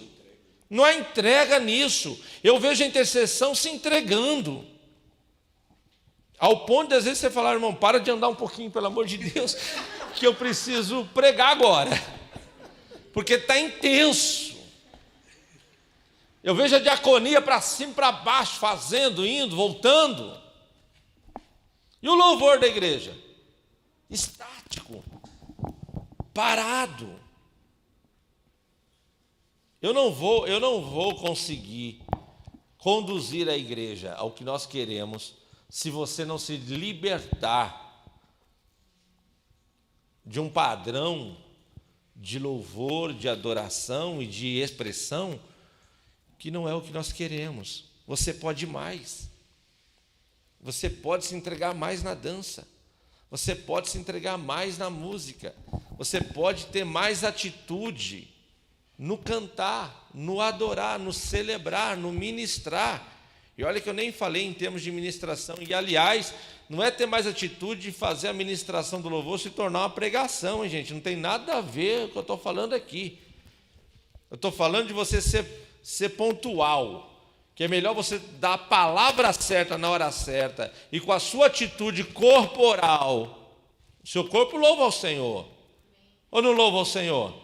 não há entrega nisso. Eu vejo a intercessão se entregando. Ao ponto de, às vezes, você falar, irmão, para de andar um pouquinho, pelo amor de Deus, que eu preciso pregar agora. Porque está intenso. Eu vejo a diaconia para cima e para baixo, fazendo, indo, voltando. E o louvor da igreja? Estático, parado. Eu não vou conseguir conduzir a igreja ao que nós queremos se você não se libertar de um padrão de louvor, de adoração e de expressão que não é o que nós queremos. Você pode mais. Você pode se entregar mais na dança. Você pode se entregar mais na música. Você pode ter mais atitude no cantar, no adorar, no celebrar, no ministrar. E olha que eu nem falei em termos de ministração. E, aliás, não é ter mais atitude de fazer a ministração do louvor se tornar uma pregação, hein, gente? Não tem nada a ver com o que eu estou falando aqui. Eu estou falando de você ser pontual, que é melhor você dar a palavra certa na hora certa e com a sua atitude corporal. Seu corpo louva ao Senhor. Ou não louva ao Senhor?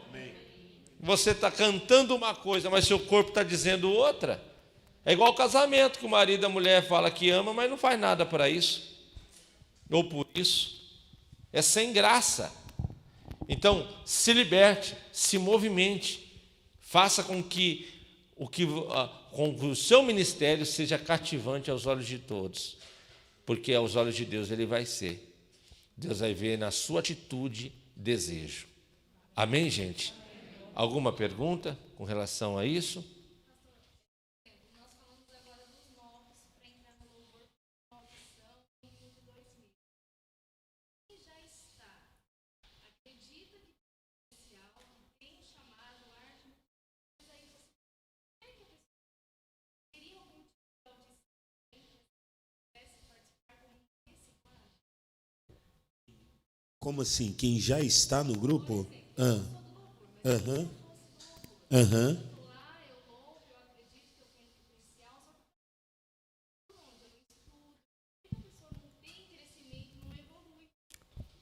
Você está cantando uma coisa, mas seu corpo está dizendo outra. É igual ao casamento, que o marido e a mulher fala que ama, mas não faz nada para isso. Ou por isso. É sem graça. Então, se liberte, se movimente. Faça com que o seu ministério seja cativante aos olhos de todos. Porque aos olhos de Deus ele vai ser. Deus vai ver na sua atitude desejo. Amém, gente? Alguma pergunta com relação a isso? Nós falamos agora dos novos para entrar no louvor com audição em 2000. Quem já está, acredita que tem potencial, tem um chamado, arte, mas aí você teria algum tipo de audição que pudesse participar como participante? Como assim? Quem já está no grupo? Aham.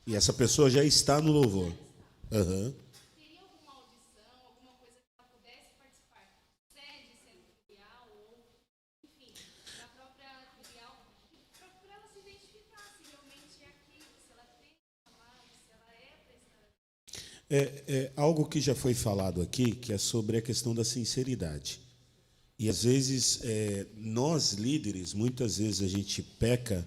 E essa pessoa já está no louvor. Aham. Teria alguma audição, alguma coisa que ela pudesse participar? Sede setorial ou, enfim, da própria filial, para ela se identificar se realmente é aquilo, se ela tem chamado, se ela é para estar. É algo que já foi falado aqui, que é sobre a questão da sinceridade. E, às vezes, nós, líderes, muitas vezes a gente peca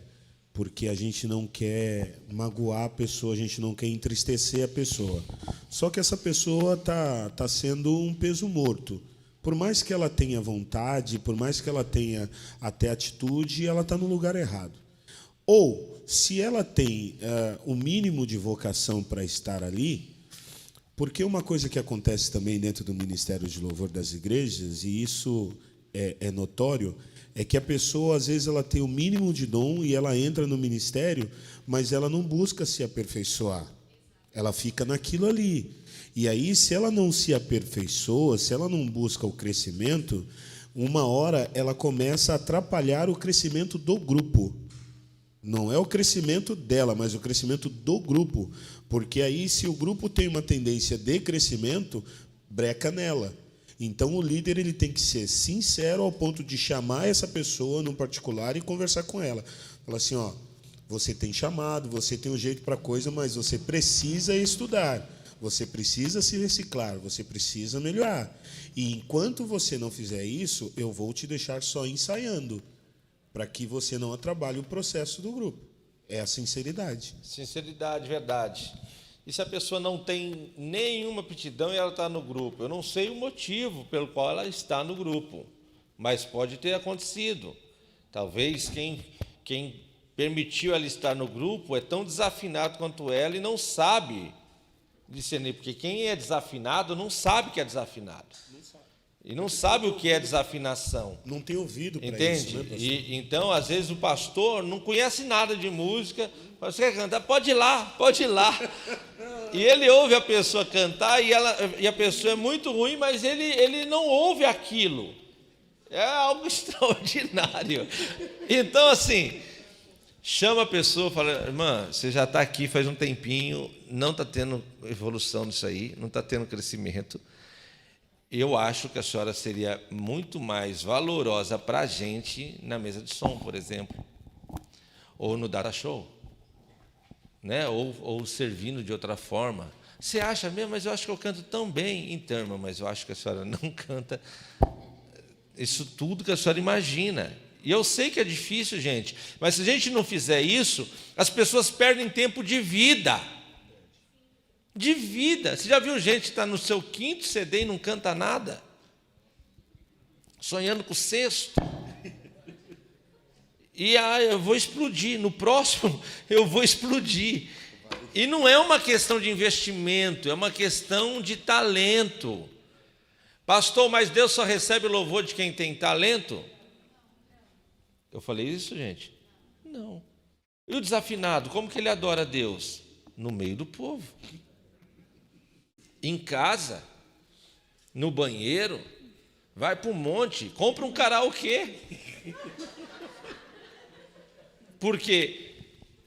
porque a gente não quer magoar a pessoa, a gente não quer entristecer a pessoa. Só que essa pessoa tá sendo um peso morto. Por mais que ela tenha vontade, por mais que ela tenha até atitude, ela está no lugar errado. Ou, se ela tem o mínimo de vocação para estar ali, porque uma coisa que acontece também dentro do Ministério de Louvor das igrejas, e isso é notório, é que a pessoa, às vezes, ela tem o mínimo de dom e ela entra no ministério, mas ela não busca se aperfeiçoar. Ela fica naquilo ali. E aí, se ela não se aperfeiçoa, se ela não busca o crescimento, uma hora ela começa a atrapalhar o crescimento do grupo. Não é o crescimento dela, mas o crescimento do grupo. Porque aí, se o grupo tem uma tendência de crescimento, breca nela. Então, o líder ele tem que ser sincero ao ponto de chamar essa pessoa no particular e conversar com ela. Falar assim, ó, você tem chamado, você tem um jeito para a coisa, mas você precisa estudar, você precisa se reciclar, você precisa melhorar. E enquanto você não fizer isso, eu vou te deixar só ensaiando, para que você não atrapalhe o processo do grupo. É a sinceridade. Sinceridade, verdade. E se a pessoa não tem nenhuma aptidão e ela está no grupo? Eu não sei o motivo pelo qual ela está no grupo, mas pode ter acontecido. Talvez quem permitiu ela estar no grupo é tão desafinado quanto ela e não sabe discernir, porque quem é desafinado não sabe que é desafinado. E não sabe o que é desafinação. Não tem ouvido para Entende? isso, né, pastor? E, então, às vezes, o pastor não conhece nada de música. Fala, você quer cantar? Pode ir lá, pode ir lá. E ele ouve a pessoa cantar e a pessoa é muito ruim, mas ele não ouve aquilo. É algo extraordinário. Então, assim, chama a pessoa e fala, irmã, você já está aqui faz um tempinho, não está tendo evolução nisso aí, não está tendo crescimento. Eu acho que a senhora seria muito mais valorosa para a gente na mesa de som, por exemplo, ou no data show, né? ou servindo de outra forma. Você acha mesmo? Mas eu acho que eu canto tão bem. Então, irmã, mas eu acho que a senhora não canta isso tudo que a senhora imagina. E eu sei que é difícil, gente, mas se a gente não fizer isso, as pessoas perdem tempo de vida. De vida. Você já viu gente que está no seu 5º CD e não canta nada? Sonhando com o 6º. E eu vou explodir. No próximo, eu vou explodir. E não é uma questão de investimento, é uma questão de talento. Pastor, mas Deus só recebe louvor de quem tem talento? Eu falei isso, gente? Não. E o desafinado, como que ele adora a Deus? No meio do povo. Em casa, no banheiro, vai para o monte, compra um karaokê. Porque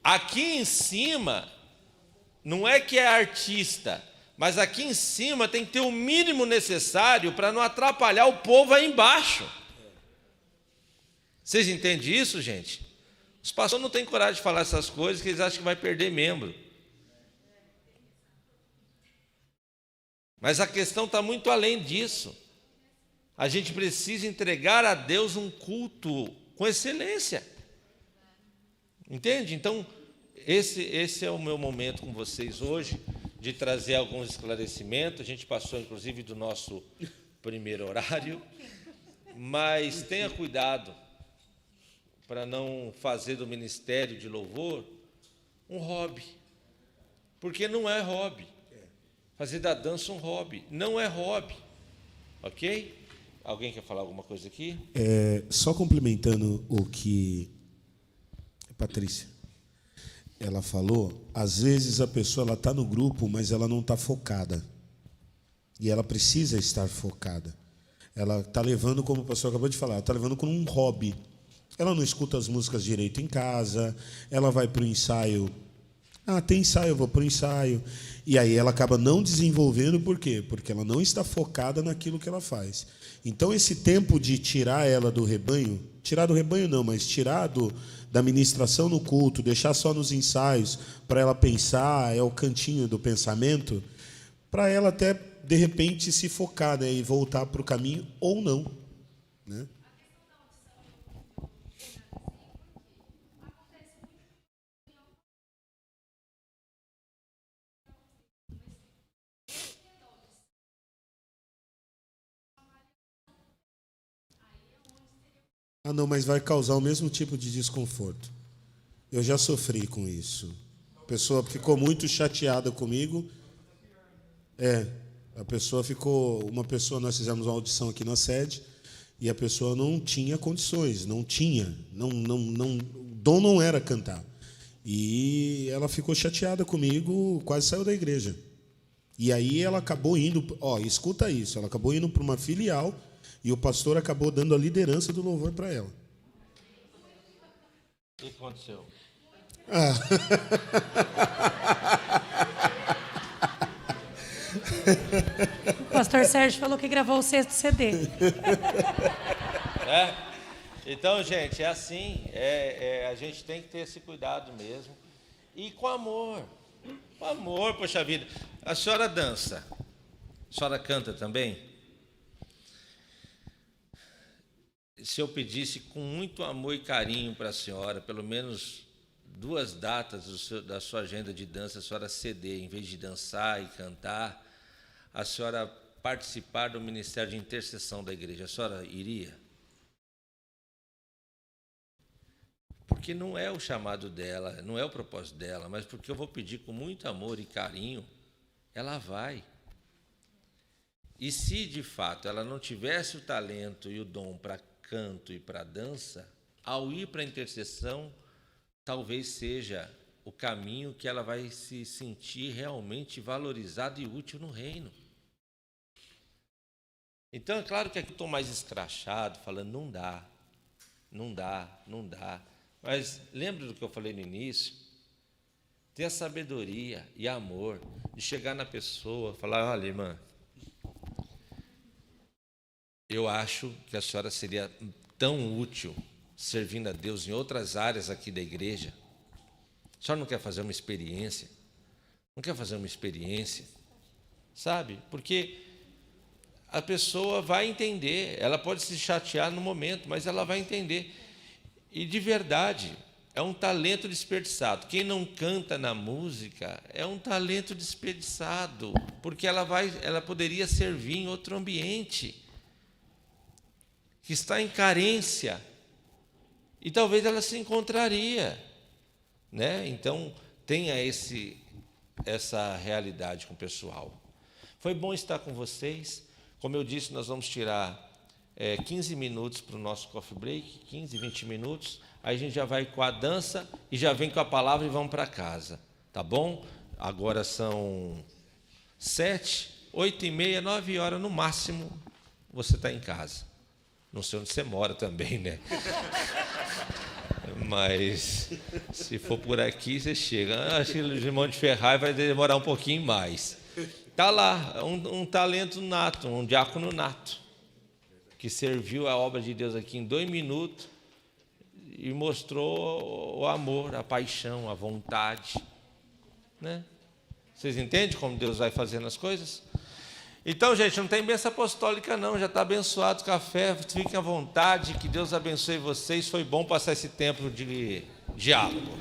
aqui em cima, não é que é artista, mas aqui em cima tem que ter o mínimo necessário para não atrapalhar o povo aí embaixo. Vocês entendem isso, gente? Os pastores não têm coragem de falar essas coisas, que eles acham que vai perder membro. Mas a questão está muito além disso. A gente precisa entregar a Deus um culto com excelência. Entende? Então, esse é o meu momento com vocês hoje, de trazer alguns esclarecimentos. A gente passou, inclusive, do nosso primeiro horário, mas tenha cuidado para não fazer do ministério de louvor um hobby, porque não é hobby. Fazer da dança um hobby, não é hobby, ok? Alguém quer falar alguma coisa aqui? Só complementando o que a Patrícia ela falou, às vezes a pessoa está no grupo, mas ela não está focada. E ela precisa estar focada. Ela está levando, como o pastor acabou de falar, ela está levando como um hobby. Ela não escuta as músicas direito em casa, ela vai para o ensaio. Tem ensaio, eu vou para o ensaio. E aí ela acaba não desenvolvendo, por quê? Porque ela não está focada naquilo que ela faz. Então, esse tempo de tirar ela do rebanho, tirar do rebanho não, mas tirar da ministração no culto, deixar só nos ensaios, para ela pensar, é o cantinho do pensamento, para ela até, de repente, se focar, né, e voltar para o caminho, ou não. Né? Não, mas vai causar o mesmo tipo de desconforto. Eu já sofri com isso. A pessoa ficou muito chateada comigo. Uma pessoa, nós fizemos uma audição aqui na sede, e a pessoa não tinha condições, o dom não era cantar. E ela ficou chateada comigo, quase saiu da igreja. E aí ela acabou indo, escuta isso, ela acabou indo para uma filial e o pastor acabou dando a liderança do louvor para ela. O que aconteceu? O pastor Sérgio falou que gravou o 6º CD. Então, gente, é assim, a gente tem que ter esse cuidado mesmo. E com amor. Com amor, poxa vida. A senhora dança. A senhora canta também? Se eu pedisse com muito amor e carinho para a senhora, pelo menos 2 datas da sua agenda de dança, a senhora ceder, em vez de dançar e cantar, a senhora participar do Ministério de Intercessão da igreja, a senhora iria? Porque não é o chamado dela, não é o propósito dela, mas porque eu vou pedir com muito amor e carinho, ela vai. E se, de fato, ela não tivesse o talento e o dom para canto e para dança, ao ir para a intercessão, talvez seja o caminho que ela vai se sentir realmente valorizada e útil no reino. Então, é claro que aqui estou mais escrachado, falando, não dá. Mas lembra do que eu falei no início? Ter a sabedoria e amor de chegar na pessoa, falar, olha, irmã, eu acho que a senhora seria tão útil servindo a Deus em outras áreas aqui da igreja. A senhora não quer fazer uma experiência? Não quer fazer uma experiência? Sabe? Porque a pessoa vai entender, ela pode se chatear no momento, mas ela vai entender. E de verdade, é um talento desperdiçado. Quem não canta na música é um talento desperdiçado, porque ela poderia servir em outro ambiente que está em carência, e talvez ela se encontraria, né? Então, tenha essa realidade com o pessoal. Foi bom estar com vocês. Como eu disse, nós vamos tirar 15 minutos para o nosso coffee break, 15, 20 minutos, aí a gente já vai com a dança e já vem com a palavra e vamos para casa, tá bom? Agora são 7, 8h30, 9 horas no máximo, você está em casa. Não sei onde você mora também, né? Mas se for por aqui, você chega. Acho que o irmão de Ferraz vai demorar um pouquinho mais. Está lá, um talento nato, um diácono nato, que serviu a obra de Deus aqui em 2 minutos e mostrou o amor, a paixão, a vontade, né? Vocês entendem como Deus vai fazendo as coisas? Então, gente, não tem bênção apostólica não, já está abençoado o café, fiquem à vontade, que Deus abençoe vocês, foi bom passar esse tempo de diálogo.